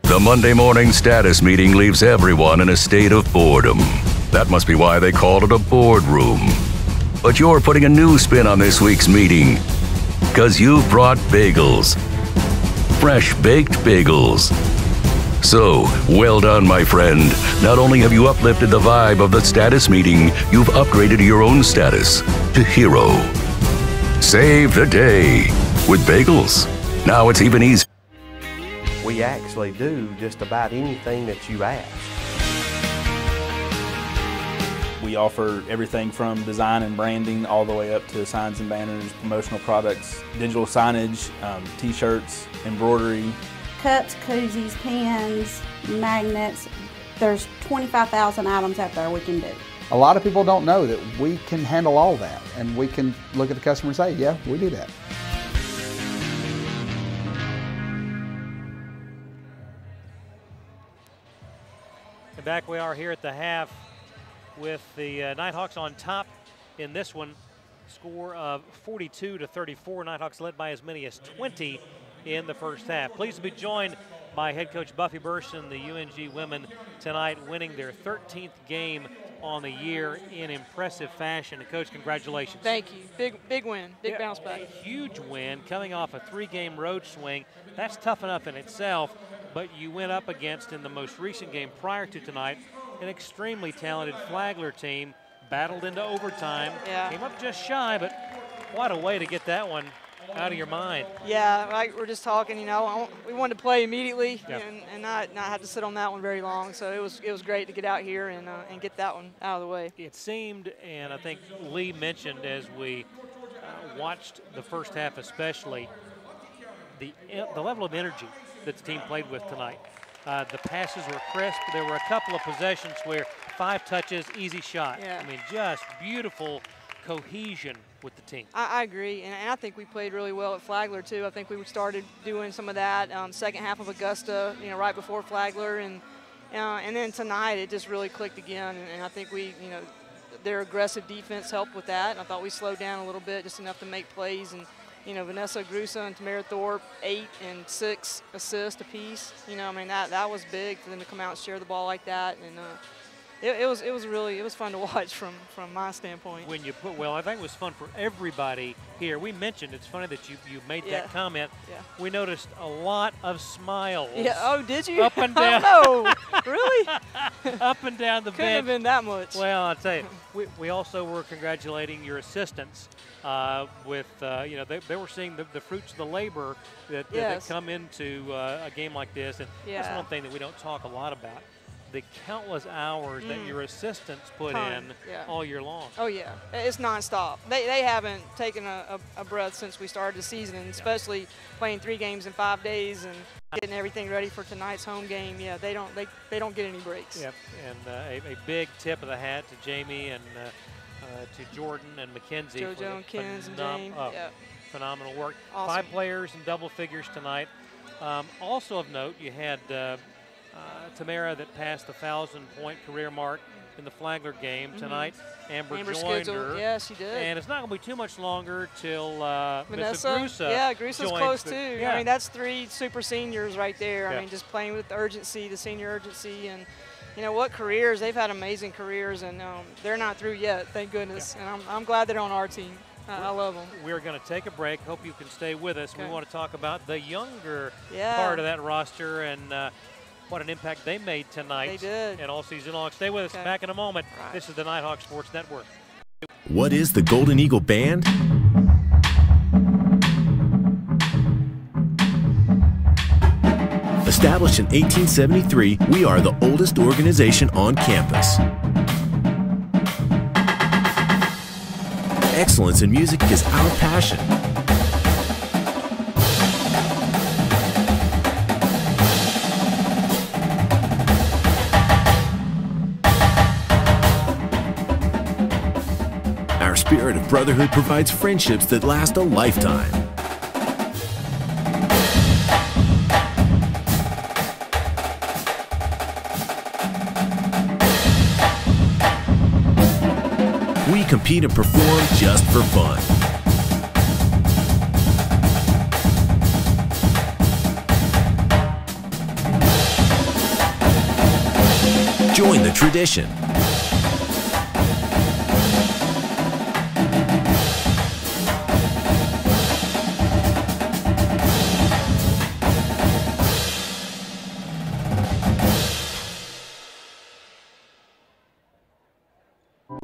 The Monday morning status meeting leaves everyone in a state of boredom. That must be why they called it a boardroom. But you're putting a new spin on this week's meeting, because you've brought bagels. Fresh baked bagels. So, well done, my friend. Not only have you uplifted the vibe of the status meeting, you've upgraded your own status to hero. Save the day with bagels. Now it's even easier. We actually do just about anything that you ask. We offer everything from design and branding all the way up to signs and banners, promotional products, digital signage, t-shirts, embroidery. Cups, koozies, pens, magnets. There's 25,000 items out there we can do. A lot of people don't know that we can handle all that, and we can look at the customer and say, yeah, we do that. Back we are here at the half with the Nighthawks on top in this one. Score of 42-34. Nighthawks led by as many as 20 in the first half. Pleased to be joined by head coach Buffy Burson, the UNG women tonight winning their 13th game on the year in impressive fashion. And Coach, congratulations. Thank you. Big win. Big bounce back. A huge win coming off a 3-game road swing. That's tough enough in itself, but you went up against, in the most recent game prior to tonight, an extremely talented Flagler team, battled into overtime, came up just shy, but what a way to get that one out of your mind. Yeah, like we're just talking, you know, we wanted to play immediately and not have to sit on that one very long. So it was great to get out here and get that one out of the way. It seemed, and I think Lee mentioned as we watched the first half especially, the level of energy that the team played with tonight. The passes were crisp. There were a couple of possessions where 5 touches, easy shot. Yeah. I mean, just beautiful cohesion with the team. I agree, and I think we played really well at Flagler too. I think we started doing some of that second half of Augusta, you know, right before Flagler, and then tonight it just really clicked again. And I think we, you know, their aggressive defense helped with that. And I thought we slowed down a little bit, just enough to make plays. And you know, Vanessa Grusa and Tamara Thorpe, 8 and 6 assists apiece. You know, I mean that was big for them to come out and share the ball like that. And it was fun to watch from my standpoint. When you put, well, I think it was fun for everybody here. We mentioned, it's funny that you made that comment. Yeah. We noticed a lot of smiles. Yeah. Oh, did you? Up and down. Oh, no. Really? Up and down the bench. Couldn't have been that much. Well, I'll tell you, we also were congratulating your assistants with, you know, they were seeing the fruits of the labor that come into a game like this. And that's one thing that we don't talk a lot about. The countless hours that your assistants put in all year long. Oh, yeah. It's nonstop. They haven't taken a breath since we started the season, and especially playing 3 games in 5 days and getting everything ready for tonight's home game. Yeah, they don't get any breaks. Yep, and a big tip of the hat to Jamie and to Jordan and Mackenzie. JoJo and Kins and James. Phenomenal work. Awesome. 5 players in double figures tonight. Also of note, you had Tamara that passed the 1,000-point career mark in the Flagler game tonight. Amber joined her. Yeah, she did. And it's not going to be too much longer till Vanessa. Grusa. Yeah, Grusa's close too. Yeah. I mean, that's 3 super seniors right there. I mean, just playing with the urgency, the senior urgency, and you know what careers. They've had amazing careers, and they're not through yet, thank goodness. And I'm glad they're on our team. I love them. We're going to take a break. Hope you can stay with us. Okay. We want to talk about the younger part of that roster and what an impact they made tonight. They did. And all season long. Stay with us. Back in a moment. Right. This is the Nighthawk Sports Network. What is the Golden Eagle Band? Established in 1873, we are the oldest organization on campus. Excellence in music is our passion. Our spirit of brotherhood provides friendships that last a lifetime. We compete and perform just for fun. Join the tradition.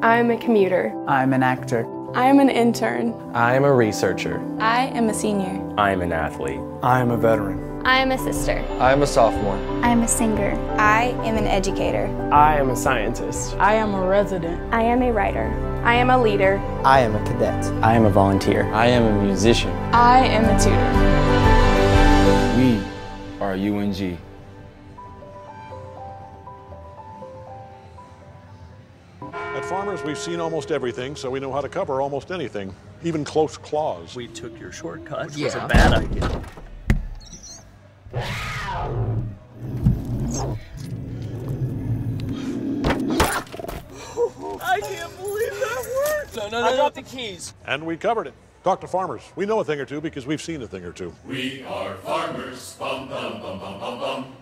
I'm a commuter. I'm an actor. I'm an intern. I'm a researcher. I am a senior. I'm an athlete. I'm a veteran. I'm a sister. I'm a sophomore. I'm a singer. I am an educator. I am a scientist. I am a resident. I am a writer. I am a leader. I am a cadet. I am a volunteer. I am a musician. I am a tutor. We are UNG. At Farmers, we've seen almost everything, so we know how to cover almost anything, even close claws. We took your shortcut, which was a bad idea. I can't believe that worked! No. I dropped the keys. And we covered it. Talk to Farmers. We know a thing or two because we've seen a thing or two. We are farmers. Bum, bum, bum, bum, bum, bum.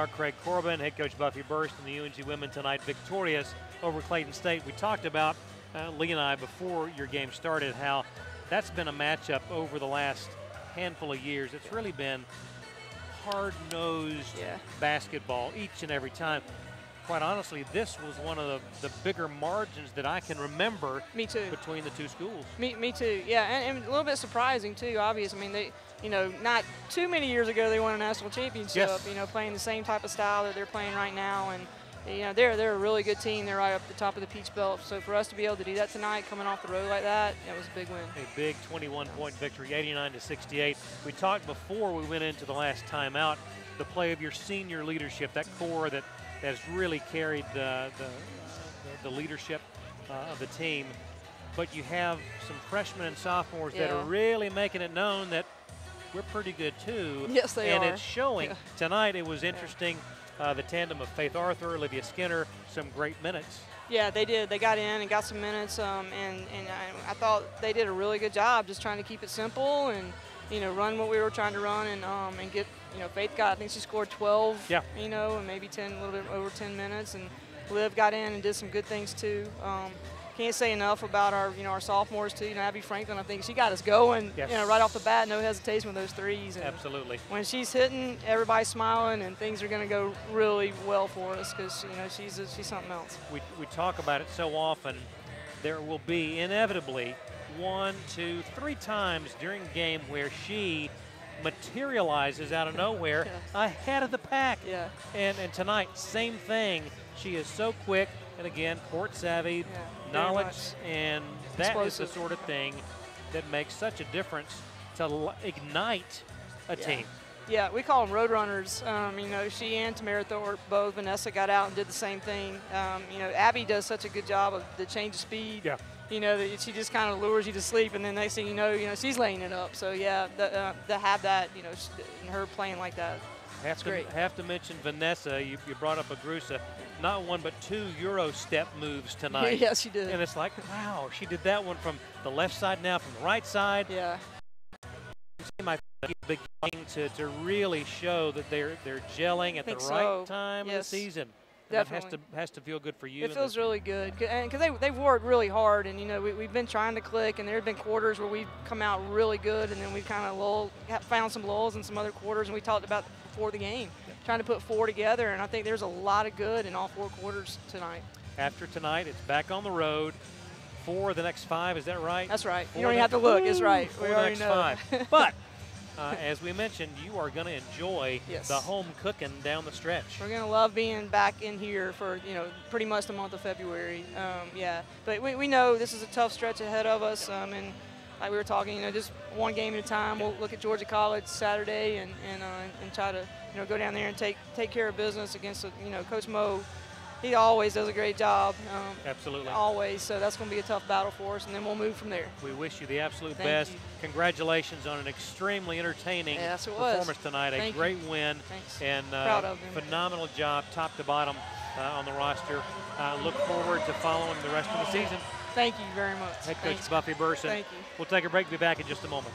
star Craig Corbin, head coach Buffy Burson, and the UNG women tonight victorious over Clayton State. We talked about, Lee and I, before your game started, how that's been a matchup over the last handful of years. It's really been hard-nosed basketball each and every time. Quite honestly, this was one of the bigger margins that I can remember. Me too. Between the two schools. Me too. Yeah, and a little bit surprising too. Obvious. I mean, they, not too many years ago they won a national championship. Yes. Playing the same type of style that they're playing right now, and they're a really good team. They're right up the top of the Peach Belt. So for us to be able to do that tonight, coming off the road like that, it was a big win. A big 21-point victory, 89-68. We talked before we went into the last timeout, the play of your senior leadership, that core that has really carried the leadership of the team. But you have some freshmen and sophomores that are really making it known that we're pretty good too. Yes, they are. And it's showing. Tonight it was interesting. The tandem of Faith Arthur, Olivia Skinner, some great minutes. Yeah, they did. They got in and got some minutes, and I thought they did a really good job just trying to keep it simple and run what we were trying to run and get. Faith got, I think she scored 12. Yeah. And maybe 10, a little bit over 10 minutes, and Liv got in and did some good things too. Can't say enough about our sophomores too. Abby Franklin, I think she got us going. Yes. Right off the bat, no hesitation with those threes. And absolutely. When she's hitting, everybody's smiling, and things are going to go really well for us because she's something else. We talk about it so often. There will be inevitably 1, 2, 3 times during the game where she materializes out of nowhere ahead of the pack. Yeah. And tonight, same thing. She is so quick, and again, court savvy, knowledge, and that is the sort of thing that makes such a difference to ignite a team. Yeah, we call them road runners. She and Tamara Thorpe both. Vanessa got out and did the same thing. Abby does such a good job of the change of speed. Yeah. That she just kind of lures you to sleep, and then next thing you know, she's laying it up. So yeah, to have that, and her playing like that. Have to mention Vanessa. You brought up Agrusa. Not 1 but 2 Euro step moves tonight. Yes, she did. And it's like, wow, she did that one from the left side now, from the right side. Yeah. My big thing to really show that they're gelling at the right time of the season. Definitely. It has to feel good for you. It feels really good, because they've worked really hard, and we've been trying to click, and there have been quarters where we've come out really good, and then we've kind of found some lulls in some other quarters, and we talked about before the game, trying to put 4 together, and I think there's a lot of good in all 4 quarters tonight. After tonight, it's back on the road. 4 of the next 5, is that right? That's right. You don't even have to look. It's right. 4 of the next 5. But as we mentioned, you are going to enjoy the home cooking down the stretch. We're going to love being back in here for, pretty much the month of February. But we know this is a tough stretch ahead of us. And like we were talking, just one game at a time. We'll look at Georgia College Saturday and try to, go down there and take care of business against, Coach Mo. He always does a great job. Absolutely. Always. So that's going to be a tough battle for us, and then we'll move from there. We wish you the absolute Thank best. you. Congratulations on an extremely entertaining performance tonight. Thank a great you. win. Thanks. And proud of them. phenomenal job, top to bottom, on the roster. Look forward to following the rest of the season. Thank you very much. Head coach Buffy Burson. Thank you. We'll take a break. Be back in just a moment.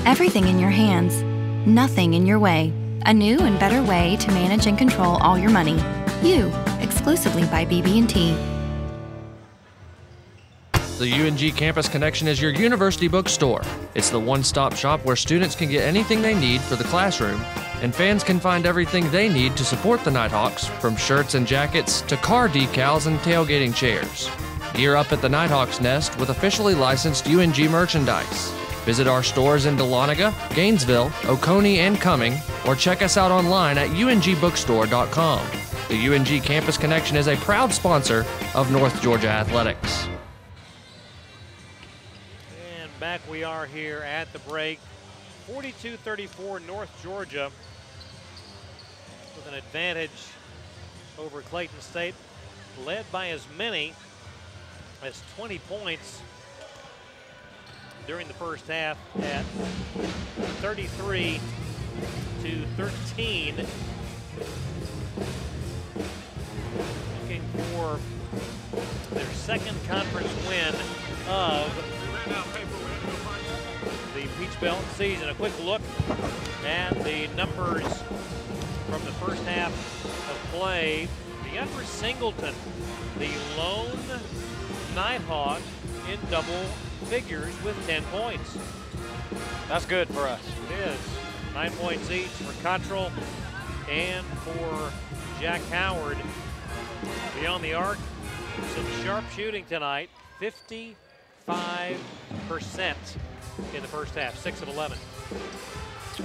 Everything in your hands, nothing in your way. A new and better way to manage and control all your money. You, exclusively by BB&T. The UNG Campus Connection is your university bookstore. It's the one-stop shop where students can get anything they need for the classroom, and fans can find everything they need to support the Nighthawks, from shirts and jackets to car decals and tailgating chairs. Gear up at the Nighthawks Nest with officially licensed UNG merchandise. Visit our stores in Dahlonega, Gainesville, Oconee, and Cumming, or check us out online at ungbookstore.com. The UNG Campus Connection is a proud sponsor of North Georgia Athletics. And back we are here at the break. 42-34 North Georgia with an advantage over Clayton State, led by as many as 20 points during the first half at 33-13. Looking for their second conference win of the Peach Belt season. A quick look at the numbers from the first half of play. DeAndre Singleton, the lone Nighthawk in double figures with 10 points. That's good for us. It is. 9 points each for Cottrell and for Jack Howard. Beyond the arc, some sharp shooting tonight. 55% in the first half, 6 of 11.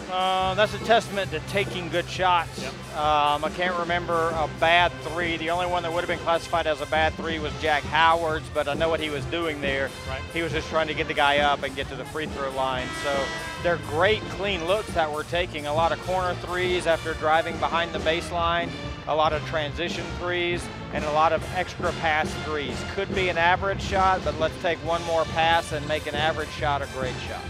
That's a testament to taking good shots. Yep. I can't remember a bad three. The only one that would have been classified as a bad three was Jack Howard's, but I know what he was doing there. Right. He was just trying to get the guy up and get to the free throw line. So they're great, clean looks that we're taking. A lot of corner threes after driving behind the baseline, a lot of transition threes, and a lot of extra pass threes. Could be an average shot, but let's take one more pass and make an average shot a great shot.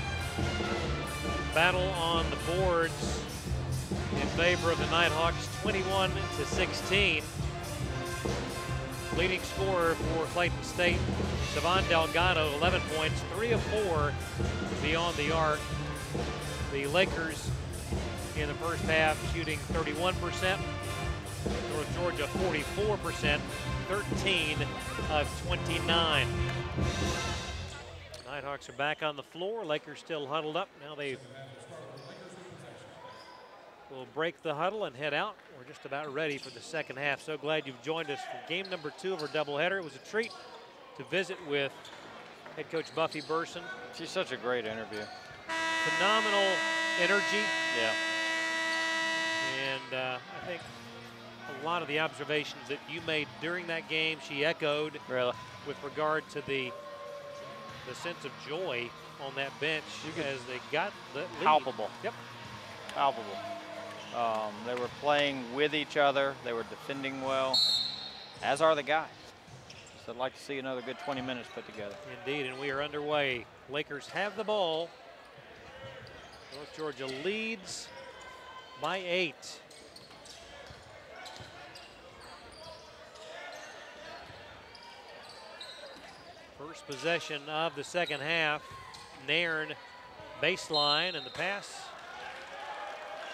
Battle on the boards in favor of the Nighthawks, 21-16. Leading scorer for Clayton State, Devon Delgado, 11 points, 3 of 4 beyond the arc. The Lakers in the first half shooting 31%. North Georgia 44%, 13 of 29. Nighthawks are back on the floor. Lakers still huddled up. Now they will break the huddle and head out. We're just about ready for the second half. So glad you've joined us for game number 2 of our doubleheader. It was a treat to visit with head coach Buffy Burson. She's such a great interview. Phenomenal energy. Yeah. And I think a lot of the observations that you made during that game, she echoed. Really? With regard to the sense of joy on that bench as they got the lead. Palpable. Yep. Palpable. They were playing with each other. They were defending well, as are the guys. So I'd like to see another good 20 minutes put together. Indeed, and we are underway. Lakers have the ball. North Georgia leads by 8. First possession of the second half. Nairn baseline, and the pass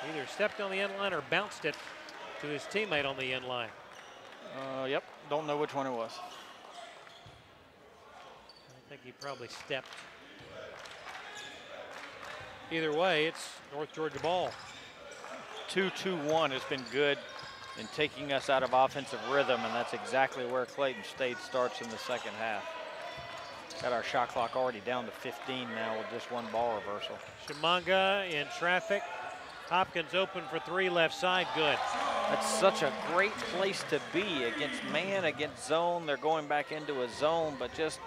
either stepped on the end line or bounced it to his teammate on the end line. Yep, don't know which one it was. I think he probably stepped. Either way, it's North Georgia ball. 2-2-1 has been good in taking us out of offensive rhythm, and that's exactly where Clayton State starts in the second half. Got our shot clock already down to 15 now with just one ball reversal. Chimanga in traffic. Hopkins open for 3 left side, good. That's such a great place to be against man, against zone. They're going back into a zone, but just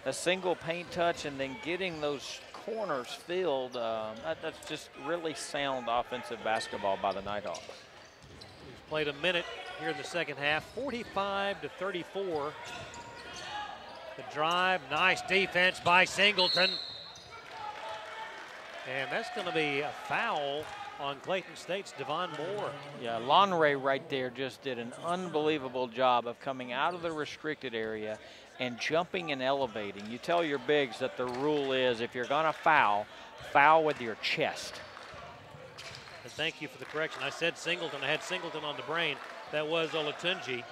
a single paint touch and then getting those corners filled. That's just really sound offensive basketball by the Nighthawks. He's played a minute here in the second half, 45-34. The drive, nice defense by Singleton. And that's going to be a foul on Clayton State's Devon Moore. Yeah, Lonray right there just did an unbelievable job of coming out of the restricted area and jumping and elevating. You tell your bigs that the rule is if you're going to foul, foul with your chest. And thank you for the correction. I said Singleton. I had Singleton on the brain. That was Olatunji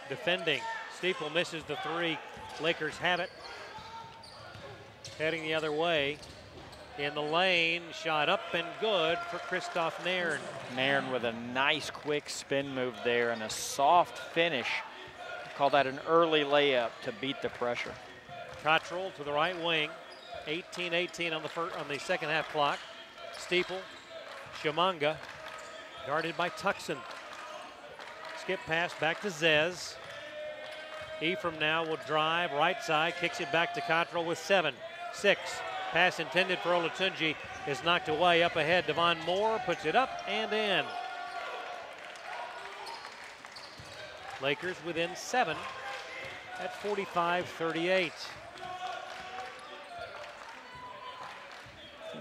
defending. Steeple misses the 3. Lakers have it. Heading the other way. In the lane, shot up and good for Christoph Nairn. Nairn with a nice quick spin move there and a soft finish Call that an early layup to beat the pressure. Cottrell to the right wing. 18-18 on the second half clock. Steeple, Shamanga, guarded by Tucson. Skip pass back to Zez. Ephraim now will drive right side, kicks it back to Cottrell with 7, 6. Pass intended for Olatunji is knocked away. Up ahead, Devon Moore puts it up and in. Lakers within 7 at 45-38.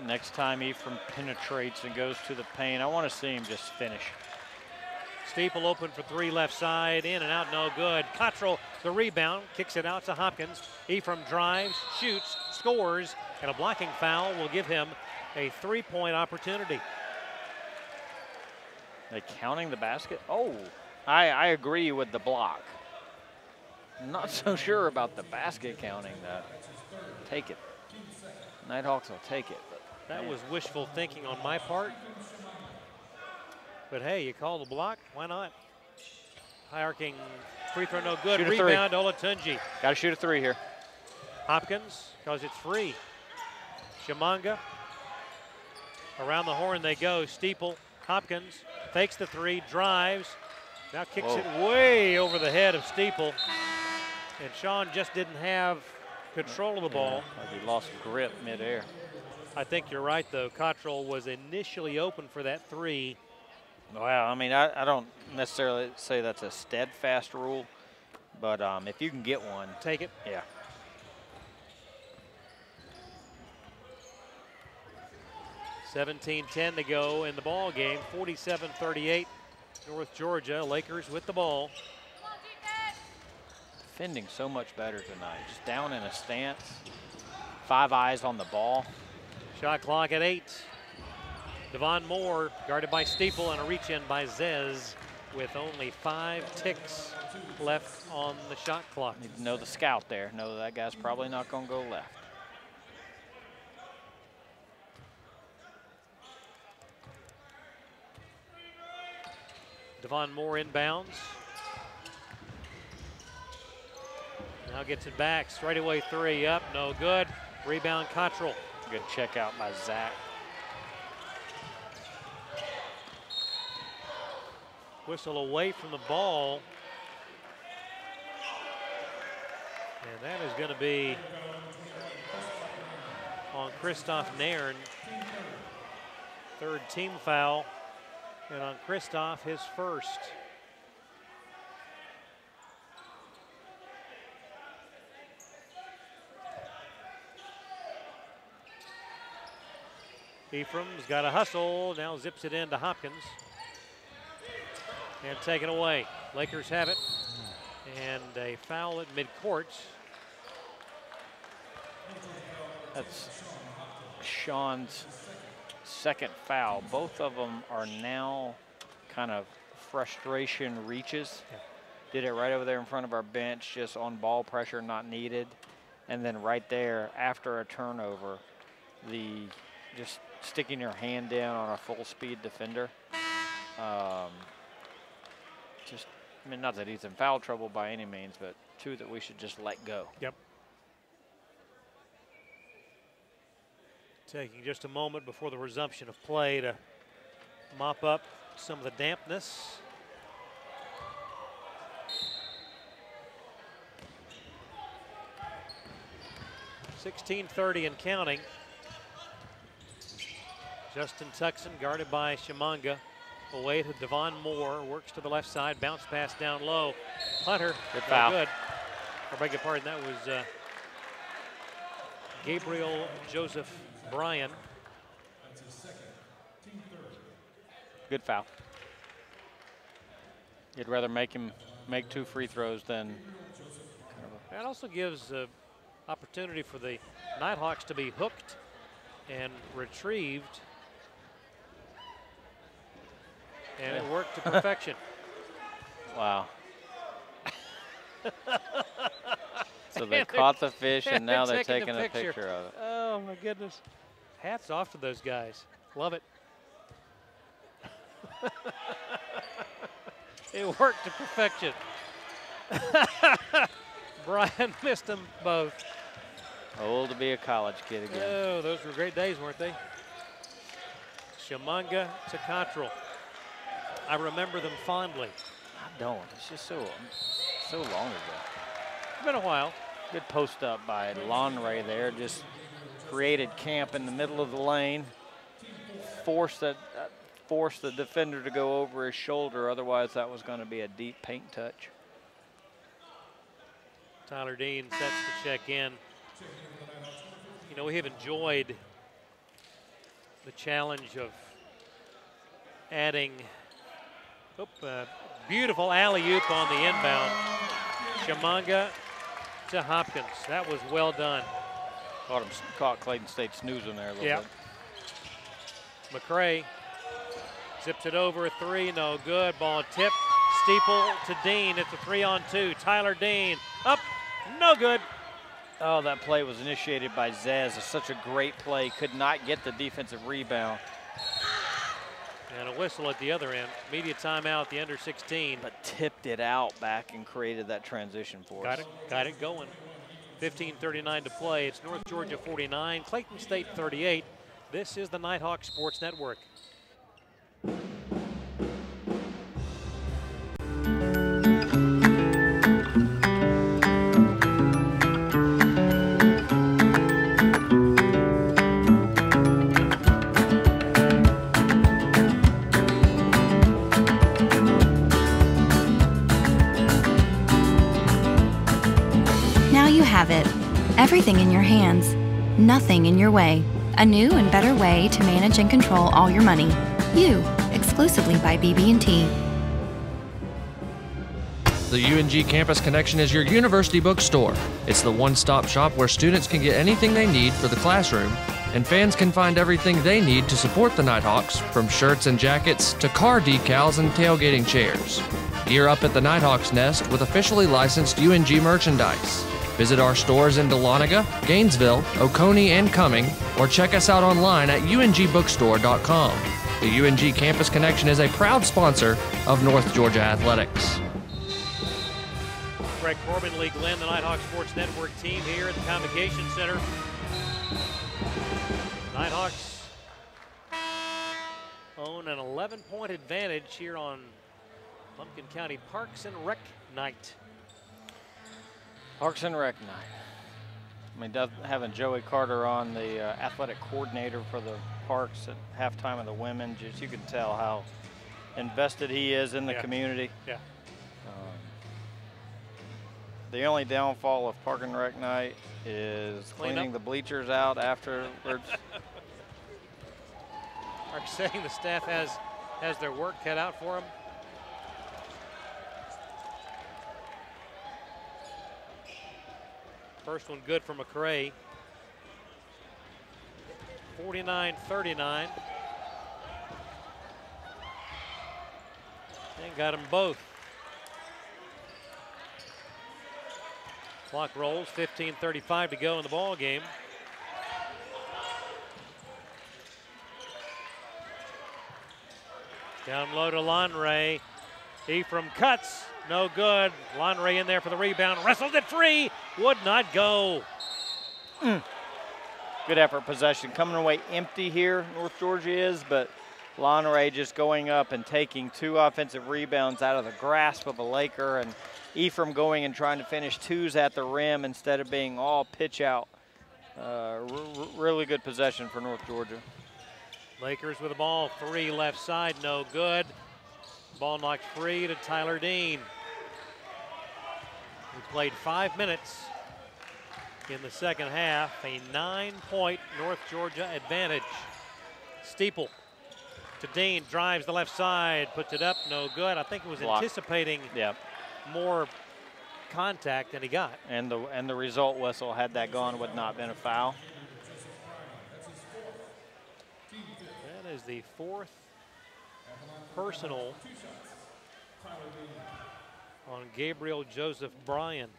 Next time Ephraim penetrates and goes to the paint, I want to see him just finish. Steeple open for 3 left side, in and out, no good. Cottrell, the rebound, kicks it out to Hopkins. Ephraim drives, shoots, scores, and a blocking foul will give him a 3-point opportunity. They counting the basket? Oh, I agree with the block. I'm not so sure about the basket counting that. Take it. Nighthawks will take it. But that was wishful thinking on my part. But hey, you call the block, why not? High arcing free throw, no good. Rebound, Olatunji. Got to shoot a 3 here. Hopkins, because it's free. Shamanga. Around the horn they go. Steeple, Hopkins, fakes the 3, drives. Now kicks it way over the head of Steeple. And Sean just didn't have control of the ball. Like he lost grip midair. I think you're right, though. Cottrell was initially open for that 3. Well, I mean, I don't necessarily say that's a steadfast rule, but if you can get one. Take it. Yeah. $17-10 to go in the ball game. 47-38, North Georgia. Lakers with the ball. Defending so much better tonight. Just down in a stance. 5 eyes on the ball. Shot clock at 8. Devon Moore guarded by Steeple and a reach in by Zez with only 5 ticks left on the shot clock. Need to know the scout there. Know that guy's probably not going to go left. Devon Moore inbounds. Now gets it back. Straightaway 3 up, no good. Rebound Cottrell. Good check out by Zach. Whistle away from the ball. And that is going to be on Christoph Nairn. 3rd team foul. And on Christoph, his 1st. Ephraim's got a hustle, now zips it in to Hopkins. And taken away. Lakers have it. And a foul at midcourt. That's Sean's 2nd foul. Both of them are now kind of frustration reaches. Yeah. Did it right over there in front of our bench, just on ball pressure not needed. And then right there after a turnover, just sticking your hand down on a full speed defender. I mean, not that he's in foul trouble by any means, but 2 that we should just let go. Yep. Taking just a moment before the resumption of play to mop up some of the dampness. $16:30 and counting. Justin Tucson guarded by Shamanga. Away to Devon Moore, works to the left side, bounce pass down low. Hunter, good foul. Good. I beg your pardon, that was Gabriel Joseph Bryan. Good foul. You'd rather make him make 2 free throws than. That also gives opportunity for the Nighthawks to be hooked and retrieved. And it worked to perfection. Wow. So they caught the fish and now they're taking a picture of it. Oh my goodness. Hats off to those guys. Love it. It worked to perfection. Brian missed them both. Old to be a college kid again. Oh, those were great days, weren't they? Chemungha to Cottrell. I remember them fondly. I don't. It's just so long ago. It's been a while. Good post up by Lonray there. Just created camp in the middle of the lane. Forced the defender to go over his shoulder. Otherwise, that was going to be a deep paint touch. Tyler Dean sets to check in. You know, we have enjoyed the challenge of adding beautiful alley-oop on the inbound. Chemungha to Hopkins. That was well done. Caught Clayton State snoozing there a little bit. McCray zips it over, 3, no good. Ball tipped, steeple to Dean. It's a 3-on-2. Tyler Dean up, no good. Oh, that play was initiated by Zez. It's such a great play. Could not get the defensive rebound. And a whistle at the other end. Media timeout, the under 16. But tipped it out back and created that transition for us. Got it going. 15:39 to play. It's North Georgia 49, Clayton State 38. This is the Nighthawk Sports Network. Now you have it. Everything in your hands, nothing in your way. A new and better way to manage and control all your money. You, exclusively by BB&T. The UNG Campus Connection is your university bookstore. It's the one-stop shop where students can get anything they need for the classroom, and fans can find everything they need to support the Nighthawks, from shirts and jackets to car decals and tailgating chairs. Gear up at the Nighthawks Nest with officially licensed UNG merchandise. Visit our stores in Dahlonega, Gainesville, Oconee, and Cumming, or check us out online at ungbookstore.com. The UNG Campus Connection is a proud sponsor of North Georgia Athletics. Greg Corbin, Lee Glenn, the Nighthawk Sports Network team here at the Convocation Center. Nighthawks own an 11-point advantage here on Pumpkin County Parks and Rec Night. Parks and Rec Night. I mean, having Joey Carter on, the athletic coordinator for the Parks at halftime of the women, just you can tell how invested he is in the community. Yeah. The only downfall of Park and Rec Night is cleaning the bleachers out afterwards. Are you saying the staff has their work cut out for them? First one good for McCray. 49-39. And got them both. Clock rolls, 15:35 to go in the ball game. Down low to Lonray. Ephraim cuts, no good. Lonray in there for the rebound, wrestled it free, would not go. Good effort possession. Coming away empty here, North Georgia is, but Lonray just going up and taking 2 offensive rebounds out of the grasp of a Laker, and Ephraim going and trying to finish 2s at the rim instead of being all pitch out. Really good possession for North Georgia. Lakers with the ball, 3 left side, no good. Ball knocked free to Tyler Dean. We played 5 minutes in the second half, a 9-point North Georgia advantage. Steeple to Dean, drives the left side, puts it up, no good. I think it was anticipating more contact than he got. And the result whistle, had that gone, would not have been a foul. That is the 4th personal on Gabriel Joseph Bryan.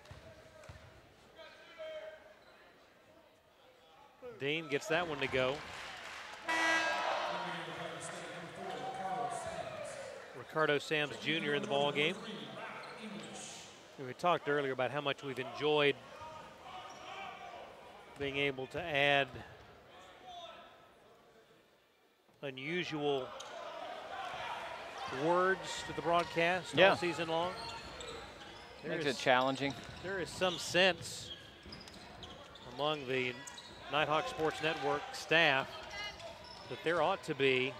Dean gets that one to go. Ricardo Sams Jr. in the ball game. We talked earlier about how much we've enjoyed being able to add unusual words to the broadcast all season long. Makes it challenging. There is some sense among the Nighthawk Sports Network staff that there ought to be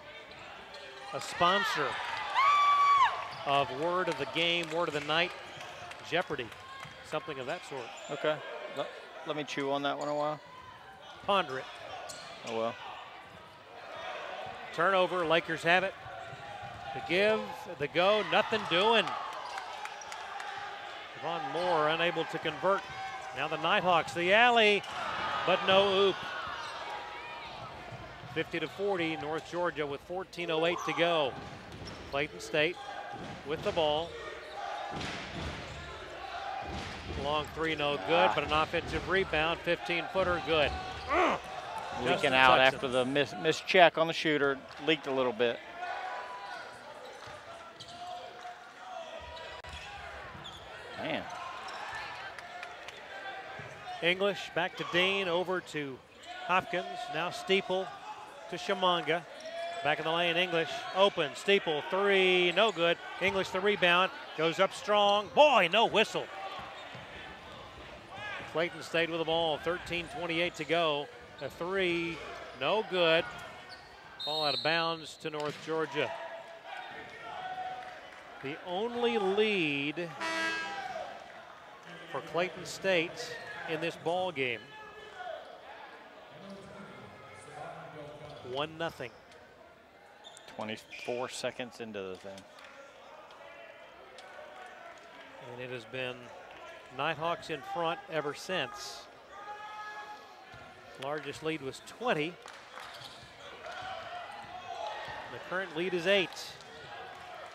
a sponsor of word of the game, word of the night, Jeopardy, something of that sort. Okay. Let me chew on that one a while. Ponder it. Oh, well. Turnover, Lakers have it. The give, the go, nothing doing. Devon Moore unable to convert. Now the Nighthawks, the alley, but no oop. 50-40, North Georgia with 14:08 to go. Clayton State with the ball. Long three, no good, but an offensive rebound, 15-footer, good. Leaking out after the missed check on the shooter, leaked a little bit. Man. English back to Dean, over to Hopkins, now Steeple to Shamanga. Back in the lane, English, open, Steeple, three, no good. English the rebound, goes up strong. Boy, no whistle. Clayton State with the ball, 13:28 to go. A three, no good. Ball out of bounds to North Georgia. The only lead for Clayton State in this ball game. 1-0. 24 seconds into the thing. And it has been Nighthawks in front ever since. Largest lead was 20. The current lead is 8.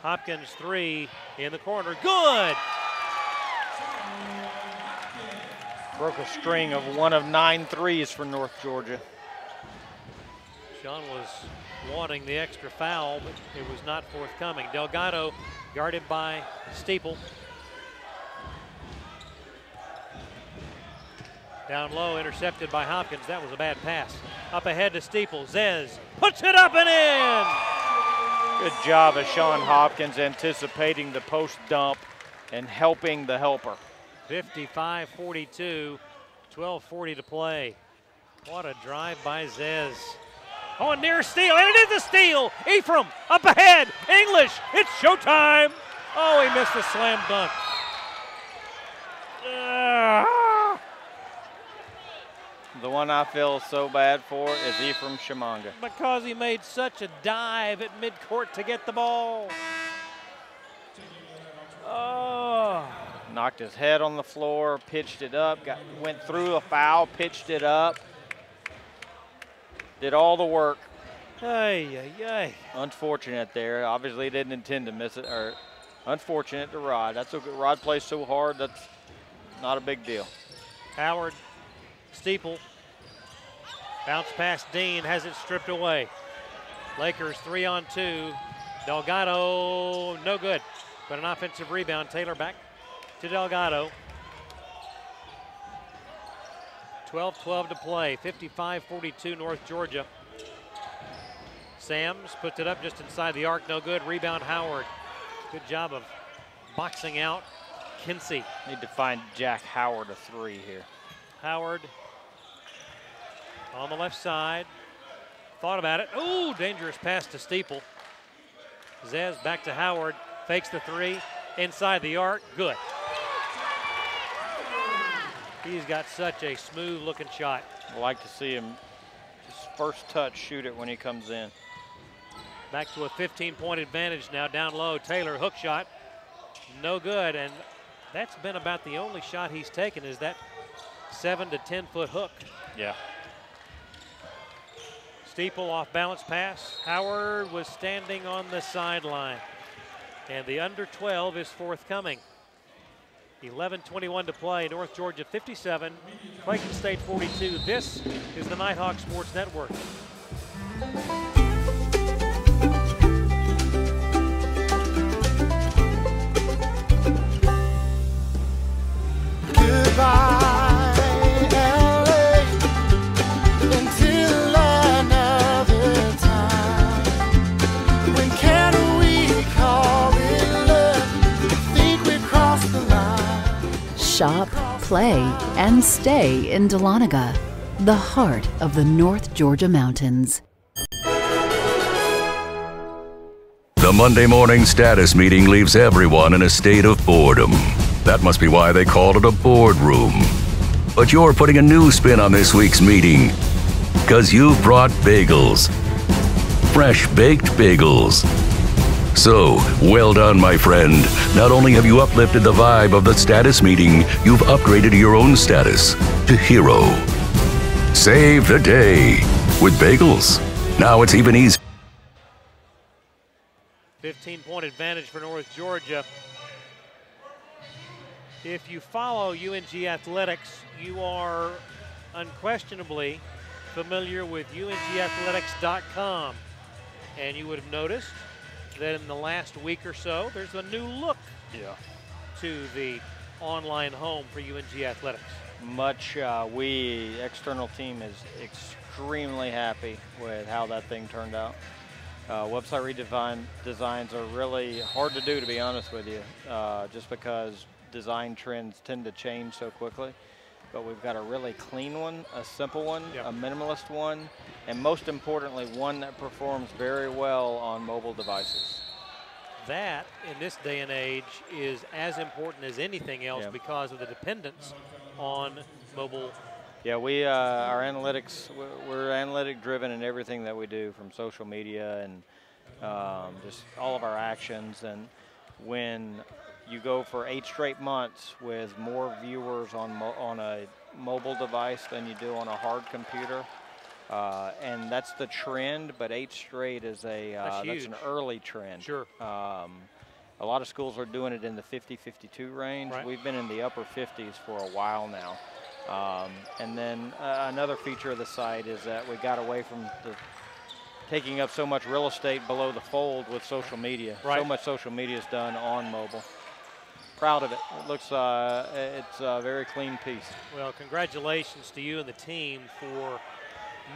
Hopkins three in the corner, good! Broke a string of 1 of 9 threes for North Georgia. Sean was wanting the extra foul, but it was not forthcoming. Delgado guarded by Steeple. Down low, intercepted by Hopkins. That was a bad pass. Up ahead to Steeple. Zez puts it up and in! Good job of Sean Hopkins anticipating the post dump and helping the helper. 55-42, 12:40 to play. What a drive by Zez. Oh, a near steal, and it is a steal! Ephraim up ahead, English, it's showtime! Oh, he missed a slam dunk. The one I feel so bad for is Ephraim Shamanga. Because he made such a dive at midcourt to get the ball. Oh. Knocked his head on the floor, pitched it up, went through a foul, pitched it up. Did all the work. Ay, ay, ay. Unfortunate there. Obviously didn't intend to miss it, or unfortunate to Rod. That's okay. Rod plays so hard, that's not a big deal. Howard, Steeple, bounce past Dean, has it stripped away. Lakers 3-on-2. Delgado, no good, but an offensive rebound. Taylor back to Delgado. 12-12 to play, 55-42 North Georgia. Sams puts it up just inside the arc, no good. Rebound Howard. Good job of boxing out Kinsey. Need to find Jack Howard a three here. Howard on the left side. Thought about it. Ooh, dangerous pass to Steeple. Zez back to Howard. Fakes the three. Inside the arc. Good. He's got such a smooth looking shot. I like to see him, his first touch, shoot it when he comes in. Back to a 15-point advantage now down low. Taylor, hook shot. No good, and that's been about the only shot he's taken is that 7 to 10 foot hook. Yeah. Steeple off balance pass. Howard was standing on the sideline. And the under 12 is forthcoming. 11:21 to play. North Georgia 57, Clayton State 42. This is the Nighthawk Sports Network. Shop, play, and stay in Dahlonega, the heart of the North Georgia mountains. The Monday morning status meeting leaves everyone in a state of boredom. That must be why they called it a boardroom. But you're putting a new spin on this week's meeting, because you've brought bagels. Fresh baked bagels. So, well done, my friend. Not only have you uplifted the vibe of the status meeting, you've upgraded your own status to hero. Save the day with bagels. Now it's even easier. 15-point advantage for North Georgia. If you follow UNG athletics, you are unquestionably familiar with UNGathletics.com. And you would have noticed that in the last week or so, there's a new look to the online home for UNG athletics. We, external team, is extremely happy with how that thing turned out. Website designs are really hard to do, to be honest with you, just because design trends tend to change so quickly. But we've got a really clean one, a simple one, a minimalist one, and most importantly, one that performs very well on mobile devices. That, in this day and age, is as important as anything else because of the dependence on mobile. Yeah, we our analytics, we're analytic driven in everything that we do, from social media and just all of our actions. And when you go for 8 straight months with more viewers on a mobile device than you do on a hard computer, and that's the trend, but 8 straight is that's an early trend. Sure. A lot of schools are doing it in the 50-52 range. Right. We've been in the upper 50s for a while now. And then another feature of the site is that we got away from taking up so much real estate below the fold with social media. Right. So much social media is done on mobile. Proud of it. It looks, it's a very clean piece. Well, congratulations to you and the team for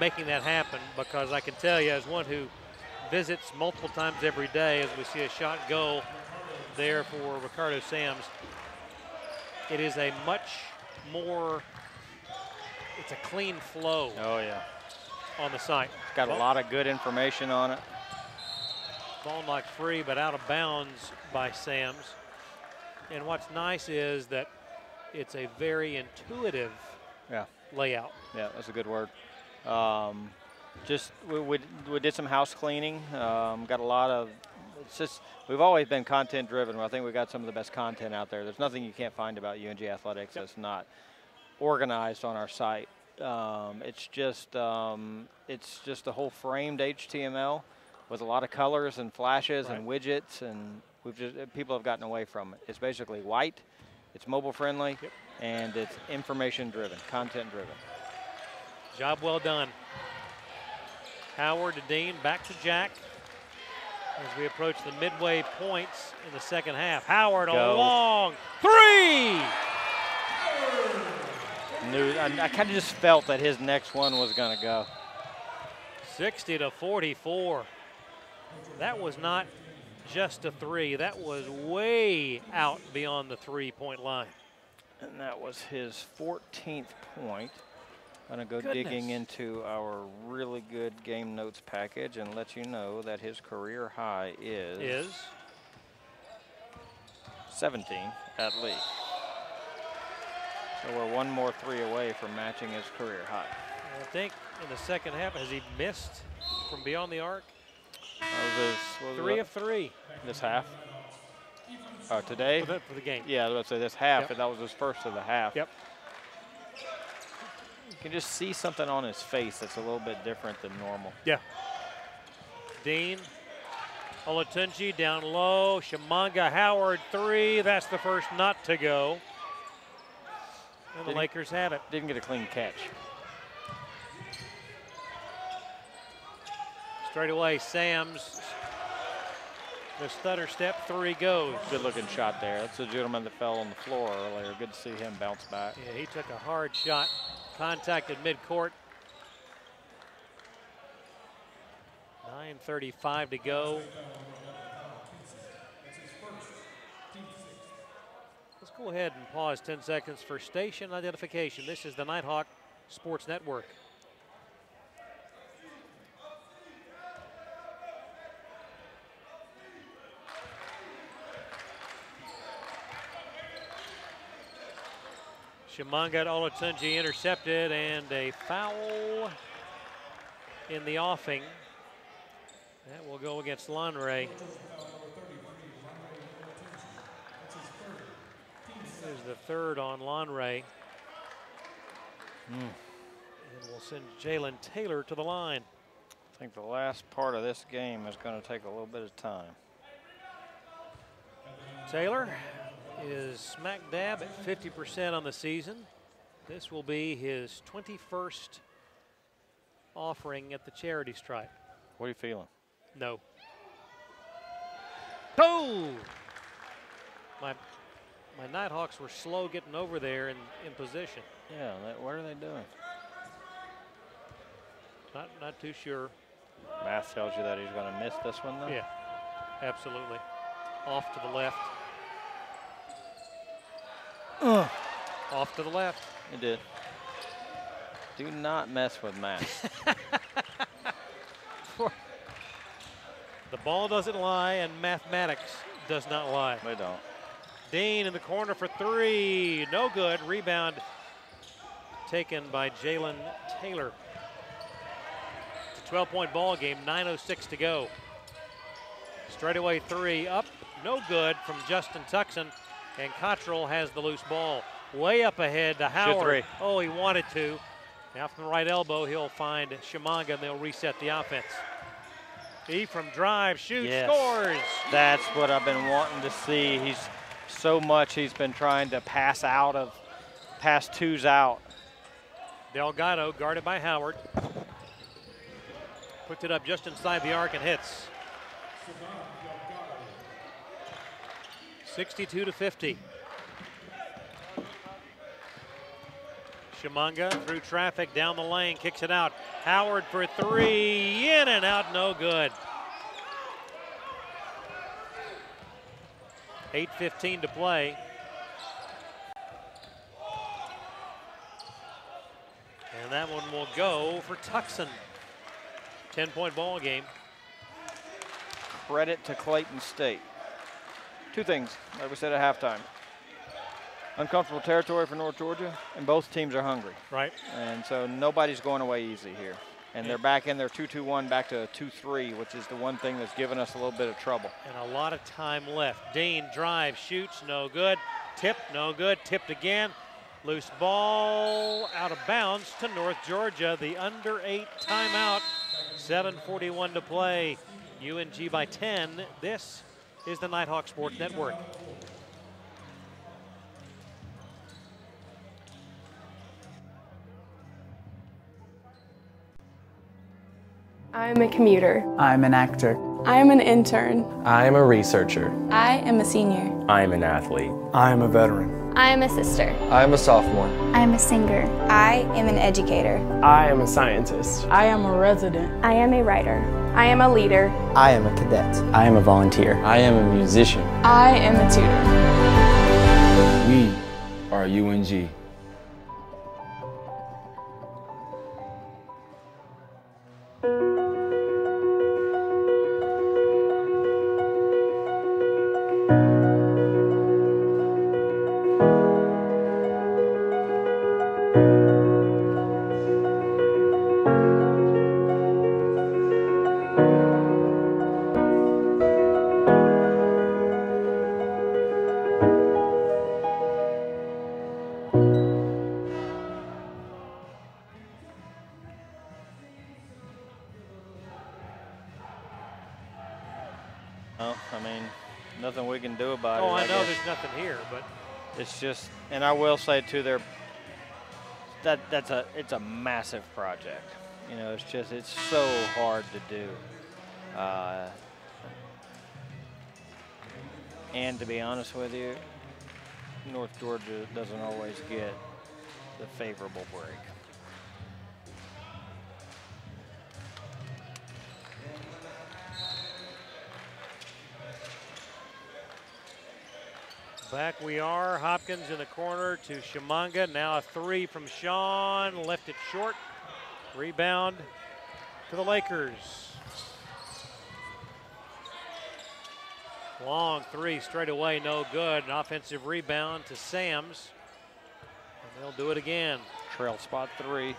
making that happen, because I can tell you, as one who visits multiple times every day, as we see a shot go there for Ricardo Sams, it is a much more, it's a clean flow. Oh, yeah. On the site. It's got a lot of good information on it. Ball knocked free, but out of bounds by Sams. And what's nice is that it's a very intuitive layout. Yeah, that's a good word. Just we did some house cleaning. Got a lot of, it's just, we've always been content driven. I think we got some of the best content out there. There's nothing you can't find about UNG athletics that's not organized on our site. It's just a whole framed HTML with a lot of colors and flashes and widgets, and people have gotten away from it. It's basically white, it's mobile friendly, and it's information driven, content driven. Job well done. Howard to Dean, back to Jack as we approach the midway points in the second half. Howard, a long 3! I kind of just felt that his next one was going to go. 60-44. That was not just a 3. That was way out beyond the 3-point line. And that was his 14th point. Going to go digging into our really good game notes package and let you know that his career high is 17 at least. So we're one more 3 away from matching his career high. I think in the second half, has he missed from beyond the arc? 3 of 3. This half? Today? For the game. Yeah, let's say this half, and that was his first of the half. Yep. You can just see something on his face that's a little bit different than normal. Yeah. Dean, Olatunji down low, Shamanga, Howard 3. That's the first not to go. And the Lakers have it. Didn't get a clean catch. Straight away, Sams. The stutter step 3 goes. Good looking shot there. That's the gentleman that fell on the floor earlier. Good to see him bounce back. Yeah, he took a hard shot. Contacted midcourt. 9:35 to go. Let's Let's go ahead and pause 10 seconds for station identification. This is the Nighthawk Sports Network. Shimanga Olatunji intercepted, and a foul in the offing. That will go against Lonray. There's the third on Lonray. And we'll send Jalen Taylor to the line. I think the last part of this game is going to take a little bit of time. Taylor is smack dab at 50% on the season. This will be his 21st offering at the charity stripe. What are you feeling? No. Oh! My Nighthawks were slow getting over there in position. Yeah, what are they doing? Not too sure. Math tells you that he's going to miss this one, though? Yeah, absolutely. Off to the left. Off to the left. He did. Do not mess with math. The ball doesn't lie, and mathematics does not lie. They don't. Dean in the corner for three. No good. Rebound taken by Jalen Taylor. It's a 12-point ball game, 9:06 to go. Straightaway three up. No good from Justin Tuckson, and Cottrell has the loose ball. Way up ahead to Howard. Oh, he wanted to. Now from the right elbow, he'll find Shimanga, and they'll reset the offense. E from drive, shoots, scores. That's what I've been wanting to see. He's been trying to pass twos out. Delgado guarded by Howard. Puts it up just inside the arc and hits. 62-50. Shimanga through traffic down the lane, kicks it out. Howard for three, in and out, no good. 8:15 to play. And that one will go for Tuckson. 10-point ball game. Credit to Clayton State. Two things, like we said at halftime. Uncomfortable territory for North Georgia, and both teams are hungry. Right. And so nobody's going away easy here. And they're back in their 2-2-1, back to a 2-3, which is the one thing that's given us a little bit of trouble. And a lot of time left. Dean drives, shoots, no good. Tip, no good. Tipped again. Loose ball out of bounds to North Georgia. The under-8 timeout. 7:41 to play. UNG by 10. This is the Nighthawk Sports Network. I'm a commuter. I'm an actor. I'm an intern. I am a researcher. I am a senior. I am an athlete. I am a veteran. I am a sister. I am a sophomore. I am a singer. I am an educator. I am a scientist. I am a resident. I am a writer. I am a leader. I am a cadet. I am a volunteer. I am a musician. I am a tutor. We are UNG. Nothing we can do about it. Oh, I know there's nothing here, but it's just, and I will say too, it's a massive project. You know, it's so hard to do. And to be honest with you, North Georgia doesn't always get the favorable break. back we are. Hopkins in the corner to Shimanga. Now a three from Sean. Left it short. Rebound to the Lakers. Long three straight away, no good. An offensive rebound to Sams. And they'll do it again. Trail spot three.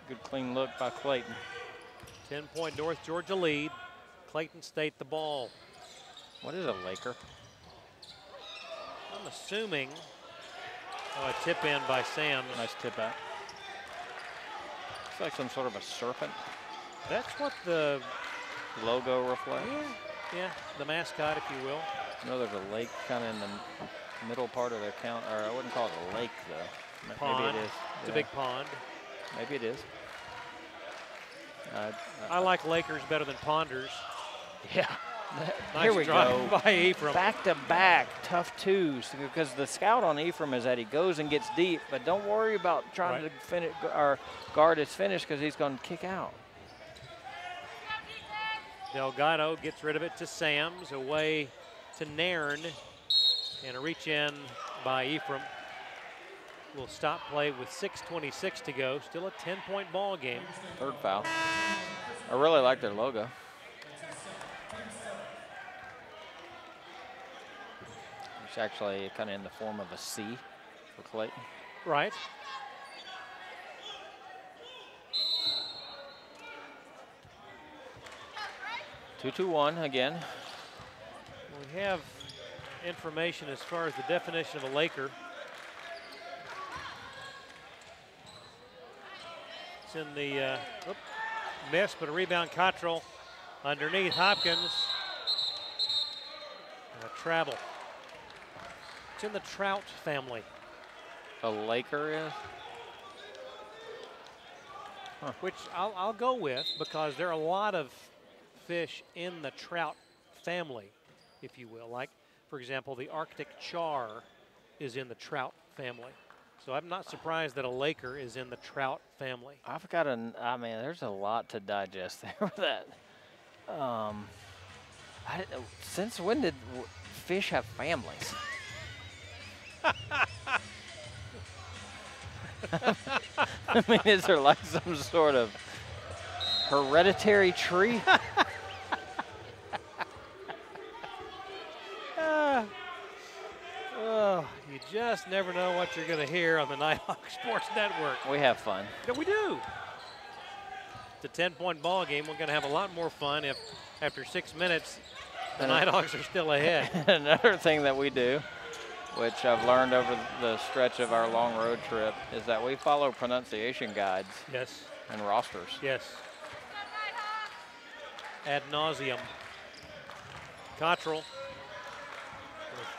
Good clean look by Clayton. 10-point North Georgia lead. Clayton State the ball. What is a Laker? I'm assuming a tip in by Sams. Nice tip out. It's like some sort of a serpent. That's what the logo reflects. Yeah, the mascot, if you will. You know, there's a lake kind of in the middle part of their count, or I wouldn't call it a lake though. Pond. Maybe it is. It's a big pond. Maybe it is. I like Lakers better than Ponders. Yeah. Nice Here we drive go. by Ephraim. Back to back, tough twos, because the scout on Ephraim is that he goes and gets deep, but don't worry about trying to finish or guard his finish because he's going to kick out. Delgado gets rid of it to Sams, away to Nairn, and a reach in by Ephraim. Will stop play with 6:26 to go. Still a 10-point ball game. Third foul. I really like their logo. It's actually kind of in the form of a C for Clayton. Right. Two-2-1 again. We have information as far as the definition of a Laker. It's in the miss, but a rebound. Cottrell underneath Hopkins. And a travel. It's in the trout family. A Laker is? Huh. Which I'll go with, because there are a lot of fish in the trout family, if you will. Like, for example, the Arctic char is in the trout family. So I'm not surprised that a Laker is in the trout family. I've got I mean, there's a lot to digest there with that. Since when did fish have families? I mean, is there like some sort of hereditary tree? You just never know what you're going to hear on the Nighthawk Sports Network. We have fun. Yeah, we do. It's a 10-point ball game. We're going to have a lot more fun if, after 6 minutes, the Nighthawks are still ahead. Another thing that we do, which I've learned over the stretch of our long road trip, is that we follow pronunciation guides. Yes. And rosters. Yes. Ad nauseum. Cottrell.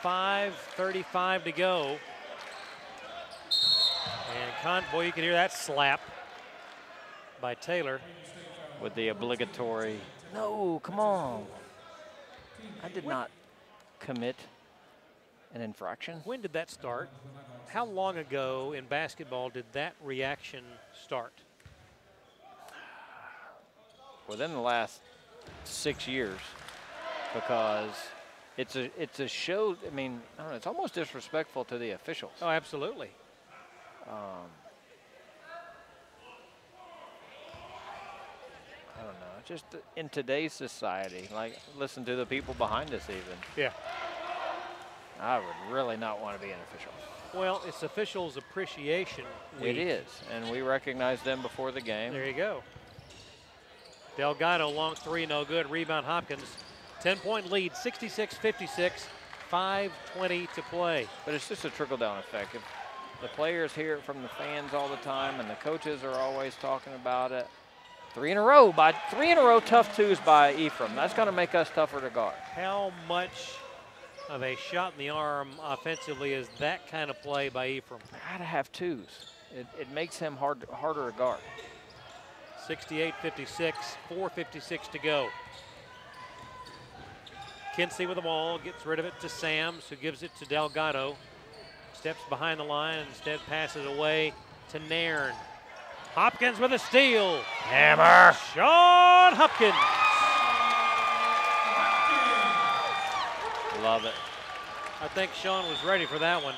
5:35 to go. And boy, you can hear that slap by Taylor. With the obligatory, no, come on. I did not commit an infraction. When did that start? How long ago in basketball did that reaction start? Within the last 6 years, because it's a show. I mean, I don't know, it's almost disrespectful to the officials. Oh, absolutely. I don't know. Just in today's society, like, listen to the people behind us even. Yeah. I would really not want to be an official. Well, it's Officials Appreciation Week. It is, and we recognize them before the game. There you go. Delgado, long three, no good. Rebound Hopkins. 10-point lead, 66-56, 5:20 to play. But it's just a trickle-down effect. If the players hear it from the fans all the time, and the coaches are always talking about it. 3 in a row, tough twos by Ephraim. That's going to make us tougher to guard. How much of a shot in the arm offensively is that kind of play by Ephraim? Got to have twos. It makes him harder to guard. 68-56, 4:56 to go. Kinsey with the ball, gets rid of it to Sams, who gives it to Delgado. Steps behind the line, instead passes away to Nairn. Hopkins with a steal. Hammer. Sean Hopkins. Love it. I think Sean was ready for that one.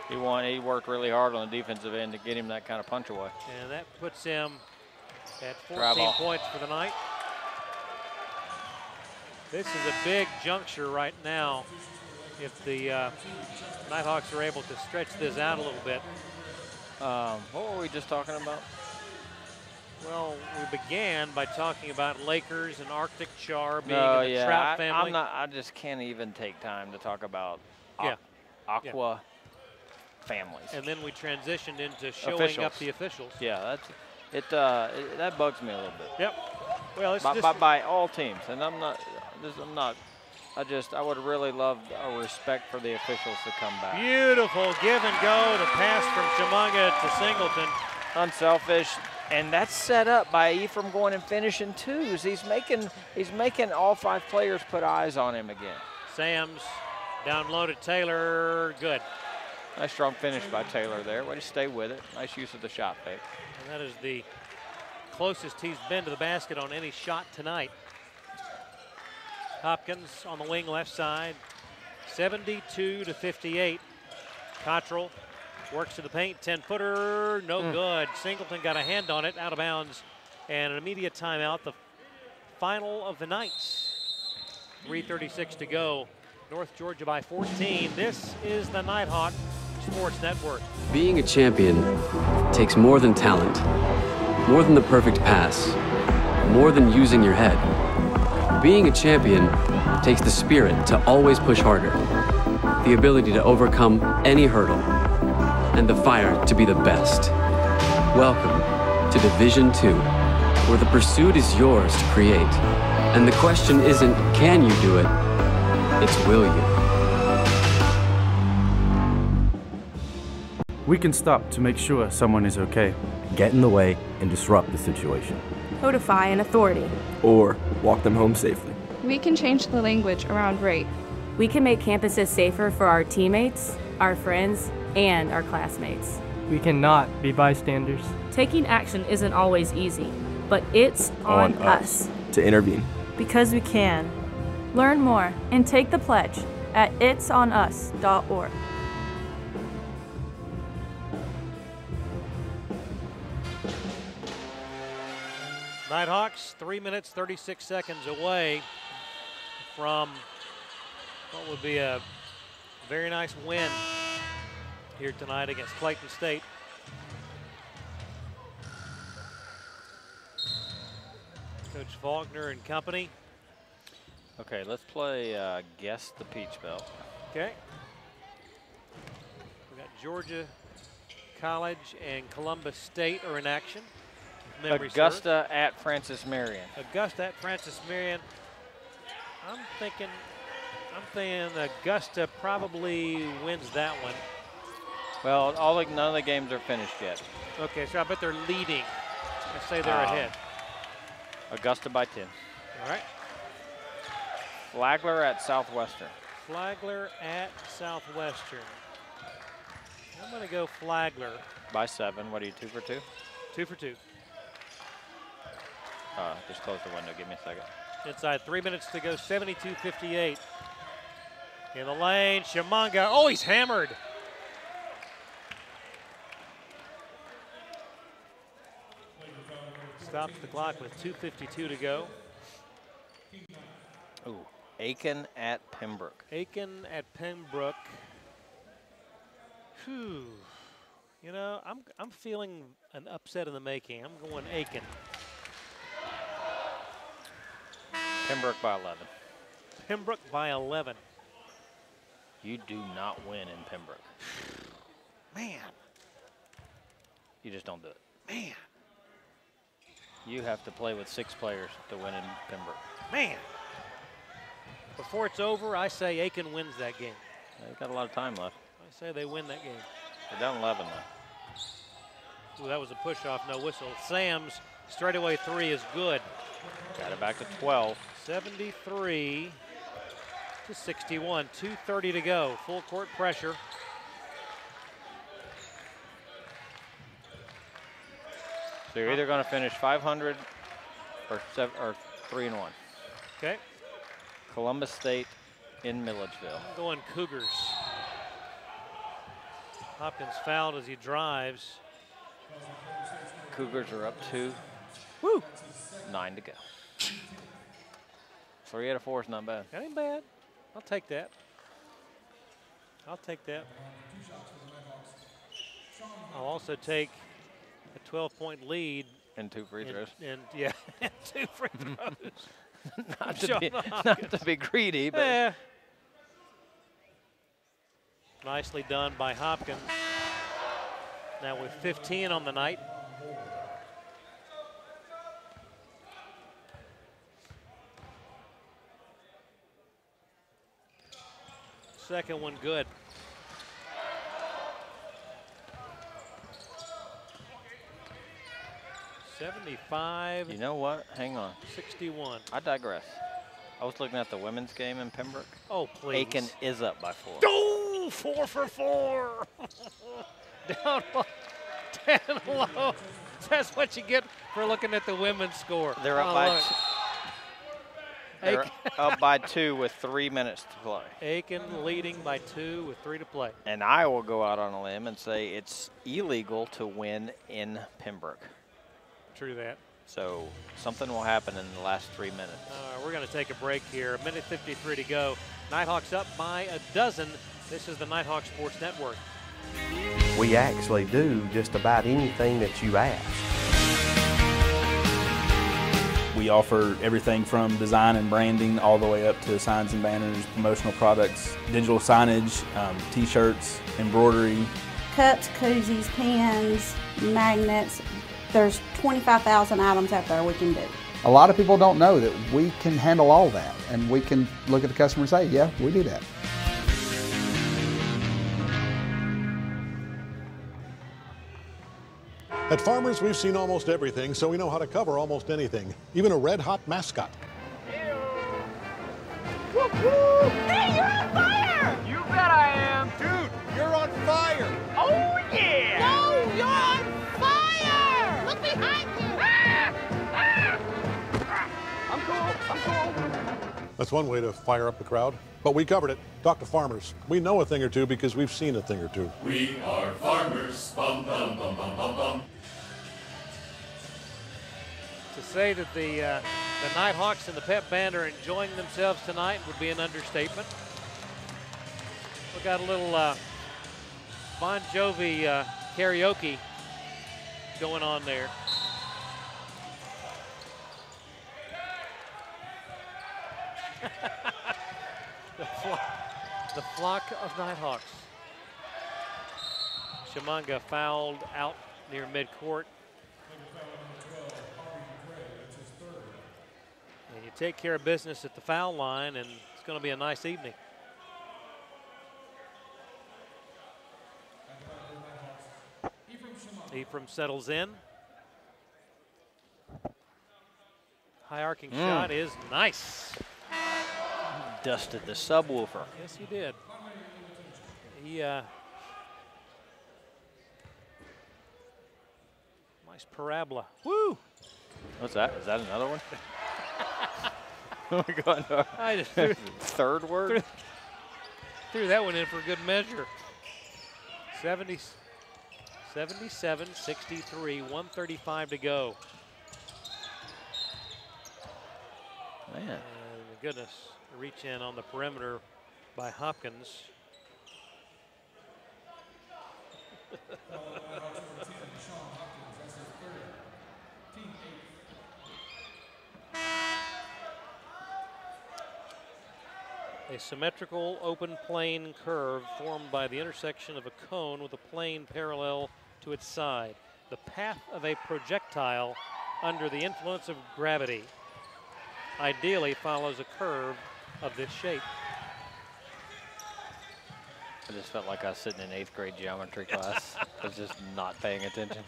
He worked really hard on the defensive end to get him that kind of punch away. And that puts him at 14 Bravo. points for the night. This is a big juncture right now if the Nighthawks are able to stretch this out a little bit. What were we just talking about? Well, we began by talking about Lakers and Arctic Char being in the yeah, Trout family. I just can't even take time to talk about Aqua families. And then we transitioned into showing Officials. up the officials. Yeah, that bugs me a little bit. Yep. Well, it's by all teams, and I would really love a respect for the officials to come back. Beautiful give and go. The pass from Chimanga to Singleton. Unselfish, and that's set up by Ephraim going and finishing twos. He's making all 5 players put eyes on him again. Sams down low to Taylor. Good. Nice strong finish by Taylor there. Way to stay with it. Nice use of the shot fake. And that is the closest he's been to the basket on any shot tonight. Hopkins on the wing left side, 72-58. Cottrell works to the paint, 10-footer, no good. Singleton got a hand on it, out of bounds, and an immediate timeout. The final of the night. 3:36 to go. North Georgia by 14. This is the Nighthawk Sports Network. Being a champion takes more than talent, more than the perfect pass, more than using your head. Being a champion takes the spirit to always push harder, the ability to overcome any hurdle, and the fire to be the best. Welcome to Division II, where the pursuit is yours to create. And the question isn't, can you do it? It's, will you? We can stop to make sure someone is okay. Get in the way and disrupt the situation. Notify an authority. Or walk them home safely. We can change the language around rape. We can make campuses safer for our teammates, our friends, and our classmates. We cannot be bystanders. Taking action isn't always easy, but it's on us to intervene. because we can. Learn more and take the pledge at itsonus.org. Nighthawks 3 minutes, 36 seconds away from what would be a very nice win here tonight against Clayton State. Coach Faulkner and company. Okay, let's play Guess the Peach Belt. Okay. We got Georgia College and Columbus State are in action. Augusta at Francis Marion. Augusta at Francis Marion. I'm thinking Augusta probably wins that one. Well, none of the games are finished yet. Okay, so I bet they're leading. I say they're ahead. Augusta by 10. All right. Flagler at Southwestern. Flagler at Southwestern. I'm going to go Flagler. By 7. What are you, 2 for 2? 2 for 2. Just close the window. Give me a second. Inside 3 minutes to go, 72-58. In the lane, Chimanga. Oh, he's hammered. Stops the clock with 2:52 to go. Ooh, Aiken at Pembroke. Aiken at Pembroke. Whew. You know, I'm feeling an upset in the making. I'm going Aiken. Pembroke by 11. Pembroke by 11. You do not win in Pembroke. Man. You just don't do it. Man. You have to play with 6 players to win in Pembroke. Man. Before it's over, I say Aiken wins that game. They've got a lot of time left. I say they win that game. They're down 11 now. Ooh, that was a push off, no whistle. Sam's straightaway 3 is good. Got it back to 12. 73-61, 2:30 to go. Full court pressure. So you're either going to finish 500 or 3-1. Okay. Columbus State in Milledgeville. I'm going Cougars. Hopkins fouled as he drives. Cougars are up 2. Woo! 9 to go. 3 out of 4 is not bad. That ain't bad. I'll take that. I'll take that. I'll also take a 12-point lead. And 2 free throws. And yeah, 2 free throws. not to be greedy, but. Nicely done by Hopkins. Now with 15 on the night. Second one good. $75. You know what? Hang on. 61. I digress. I was looking at the women's game in Pembroke. Oh, please. Aiken is up by 4. Oh, 4 for 4. Down low, down low. That's what you get for looking at the women's score. They're up by They're up by 2 with 3 minutes to play. Aiken leading by 2 with 3 to play. And I will go out on a limb and say it's illegal to win in Pembroke. True that. So something will happen in the last 3 minutes. We're going to take a break here. 1:53 to go. Nighthawks up by a dozen. This is the Nighthawk Sports Network. We actually do just about anything that you ask. We offer everything from design and branding all the way up to signs and banners, promotional products, digital signage, t-shirts, embroidery. Cups, koozies, pens, magnets. There's 25,000 items out there we can do. A lot of people don't know that we can handle all that, and we can look at the customer and say, yeah, we do that. At Farmers, we've seen almost everything, so we know how to cover almost anything, even a red-hot mascot. Whoop, whoop. Hey, you're on fire! You bet I am. Dude, you're on fire! Oh, yeah! No, you're on fire! Look behind you! I'm cool. That's one way to fire up the crowd, but we covered it. Talk to Farmers. We know a thing or two because we've seen a thing or two. We are farmers. Bum, bum, bum, bum, bum, bum. To say that the Nighthawks and the Pep Band are enjoying themselves tonight would be an understatement. We got a little Bon Jovi karaoke going on there. The flock of Nighthawks. Shamanga fouled out near midcourt. And you take care of business at the foul line, and it's going to be a nice evening. Ephraim settles in. High arcing shot is nice. Dusted the subwoofer. Yes, he did. He nice parabola. Woo! What's that? Is that another one? We're going to I just threw, third word. Threw that one in for good measure. 77-63, 135 to go. Man. My goodness. Reach in on the perimeter by Hopkins. A symmetrical open plane curve formed by the intersection of a cone with a plane parallel to its side. The path of a projectile under the influence of gravity ideally follows a curve of this shape. I just felt like I was sitting in 8th grade geometry class. I was just not paying attention.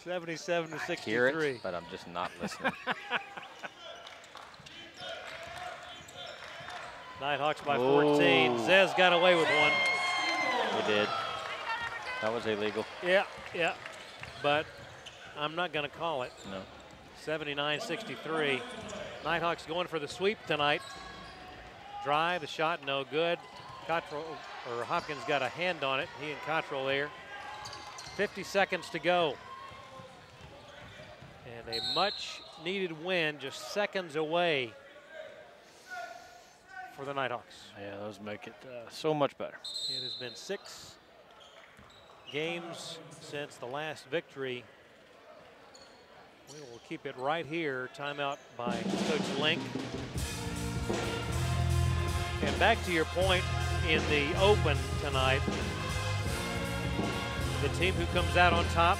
77-63. I hear it, but I'm just not listening. Nighthawks by 14. Zez got away with one. He did. That was illegal. Yeah, but I'm not going to call it. No. 79-63. Nighthawks going for the sweep tonight. drive, the shot, no good. Hopkins got a hand on it. He and Cottrell there. 50 seconds to go. And a much-needed win, just seconds away for the Nighthawks. Yeah, those make it so much better. It has been 6 games since the last victory. We will keep it right here. Timeout by Coach Link. And back to your point in the open tonight, the team who comes out on top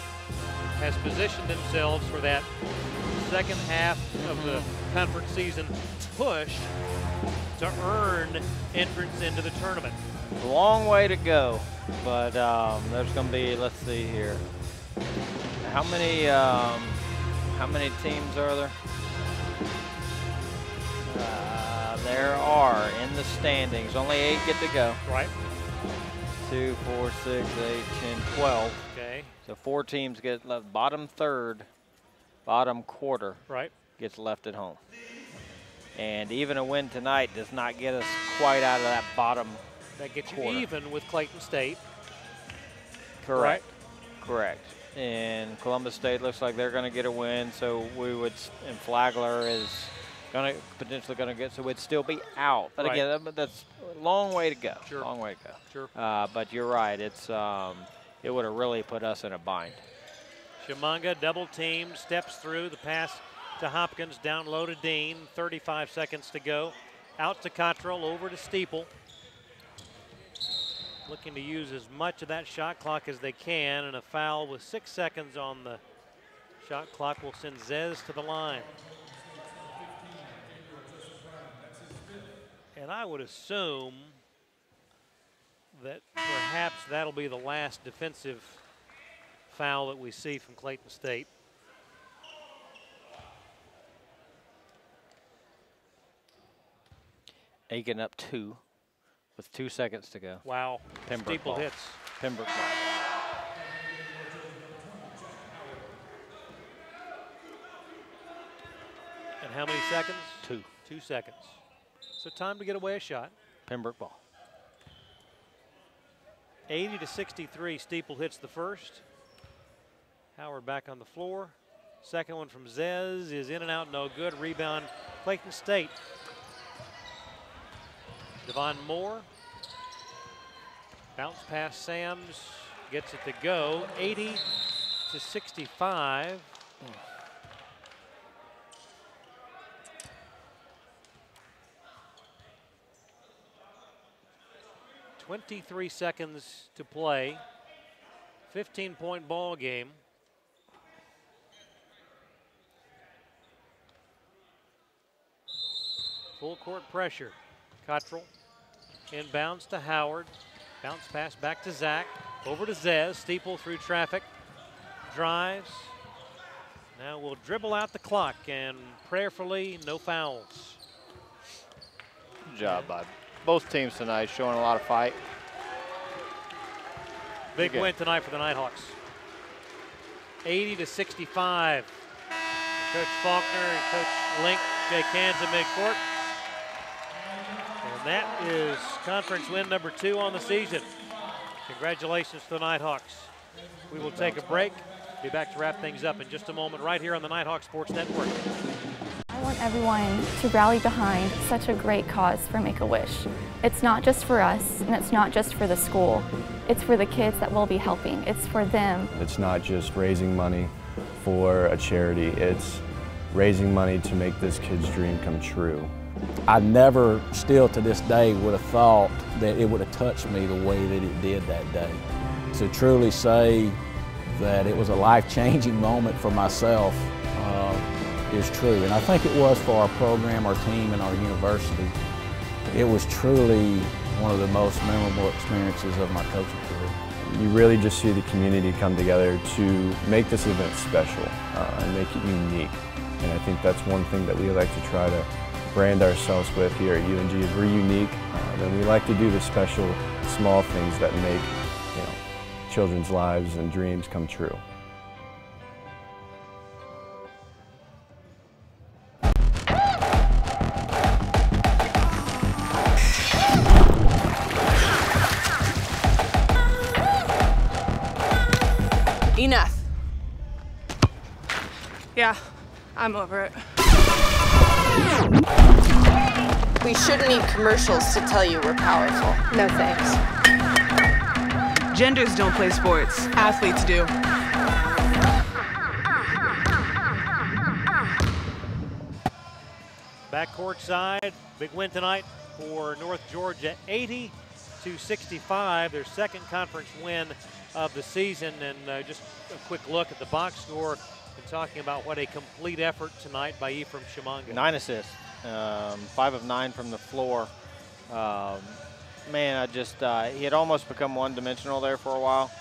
has positioned themselves for that second half of the conference season push to earn entrance into the tournament. Long way to go, but there's going to be, let's see here, how many teams are there? There are in the standings. Only 8 get to go. Right. 2, 4, 6, 8, 10, 12. Okay. So 4 teams get left. Bottom third, bottom quarter. Right. Gets left at home. And even a win tonight does not get us quite out of that bottom. That gets you quarter. even with Clayton State. Correct. Right. Correct. And Columbus State looks like they're going to get a win. So we would, and Flagler is potentially going to get, so we'd still be out. But right. again, that's a long way to go. Sure. Long way to go. Sure. But you're right. It's it would have really put us in a bind. Chimanga double team, steps through the pass to Hopkins, down low to Dean. 35 seconds to go. Out to Cottrell, over to Steeple. Looking to use as much of that shot clock as they can, and a foul with 6 seconds on the shot clock will send Zez to the line. And I would assume that perhaps that'll be the last defensive foul that we see from Clayton State. Aiken up 2 with 2 seconds to go. Wow. Pembroke Steeple ball. hits. Pembroke ball. And how many seconds? 2. 2 seconds. So time to get away a shot. Pembroke ball. 80 to 63, Steeple hits the first. Howard back on the floor. Second one from Zez is in and out, no good. Rebound, Clayton State. Devon Moore. Bounce pass Sams, gets it to go. 80 to 65. 23 seconds to play. 15-point ball game. Full court pressure. Cottrell inbounds to Howard. Bounce pass back to Zach. Over to Zez. Steeple through traffic. Drives. Now we'll dribble out the clock, and prayerfully, no fouls. Good job by both teams tonight, showing a lot of fight. Big win tonight for the Nighthawks. 80 to 65. Coach Faulkner and Coach Link shake hands in midcourt. And that is conference win number 2 on the season. Congratulations to the Nighthawks. We will take a break. Be back to wrap things up in just a moment right here on the Nighthawk Sports Network. I want everyone to rally behind such a great cause for Make-A-Wish. It's not just for us, and it's not just for the school. It's for the kids that we'll be helping. It's for them. It's not just raising money for a charity. It's raising money to make this kid's dream come true. I never, still to this day, would have thought that it would have touched me the way that it did that day. To truly say that it was a life-changing moment for myself is true. And I think it was for our program, our team, and our university. It was truly one of the most memorable experiences of my coaching career. You really just see the community come together to make this event special and make it unique. And I think that's one thing that we like to try to brand ourselves with here at UNG is we're unique, and we like to do the special, small things that make children's lives and dreams come true. Yeah, I'm over it. We shouldn't need commercials to tell you we're powerful. No thanks. Genders don't play sports. Athletes do. Backcourt side, big win tonight for North Georgia, 80-65, their second conference win of the season. And just a quick look at the box score and talking about what a complete effort tonight by Ephraim Shimanga. 9 assists, 5 of 9 from the floor. Man, he had almost become one-dimensional there for a while,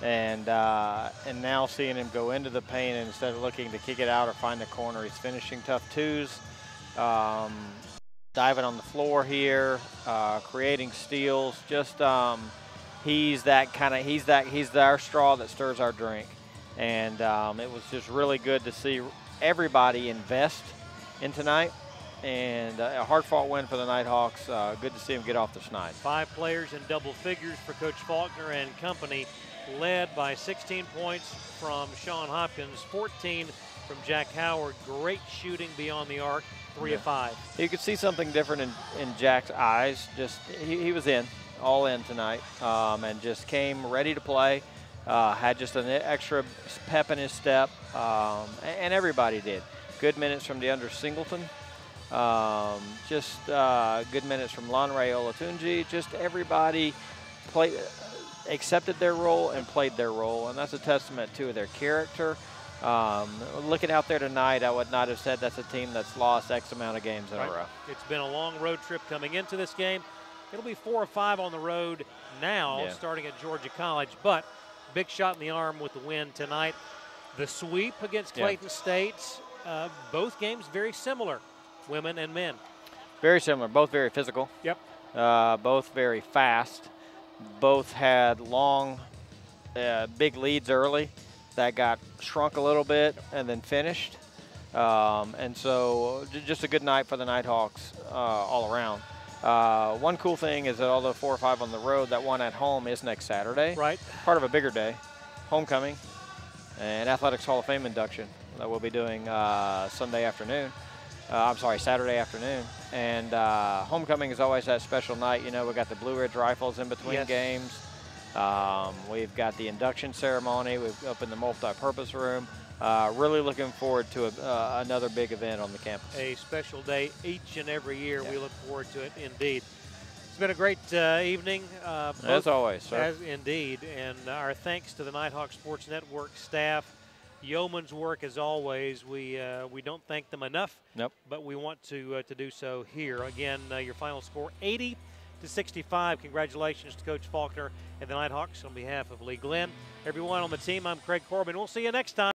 and now seeing him go into the paint and instead of looking to kick it out or find the corner, he's finishing tough twos, diving on the floor here, creating steals. Just he's our straw that stirs our drink, and it was just really good to see everybody invest in tonight. And a hard-fought win for the Nighthawks. Good to see him get off the schneid. 5 players in double figures for Coach Faulkner and company, led by 16 points from Sean Hopkins, 14 from Jack Howard. Great shooting beyond the arc, 3 of 5. You could see something different in Jack's eyes. Just he was all in tonight, and just came ready to play. Had just an extra pep in his step, and everybody did. Good minutes from DeAndre Singleton. Good minutes from Lanre Olatunji. Just everybody accepted their role and played their role, and that's a testament to their character. Looking out there tonight, I would not have said that's a team that's lost X amount of games in a row. It's been a long road trip coming into this game. It'll be 4 or 5 on the road now, starting at Georgia College, but big shot in the arm with the win tonight. The sweep against Clayton State, both games very similar. Women and men. Very similar, both very physical. Yep. Both very fast. Both had long, big leads early that got shrunk a little bit and then finished. And so just a good night for the Nighthawks all around. One cool thing is that although 4 or 5 on the road, that one at home is next Saturday. Right. Part of a bigger day. Homecoming and Athletics Hall of Fame induction that we'll be doing Saturday afternoon. And homecoming is always that special night. You know, we got the Blue Ridge Rifles in between games. We've got the induction ceremony. We've opened the multi-purpose room. Really looking forward to another big event on the campus. A special day each and every year. We look forward to it indeed. It's been a great evening. As always, sir. Indeed. And our thanks to the Nighthawk Sports Network staff. Yeoman's work as always. We don't thank them enough. Nope. But we want to do so here. Again, your final score 80-65. Congratulations to Coach Faulkner and the Nighthawks on behalf of Lee Glenn. Everyone on the team, I'm Craig Corbin. We'll see you next time.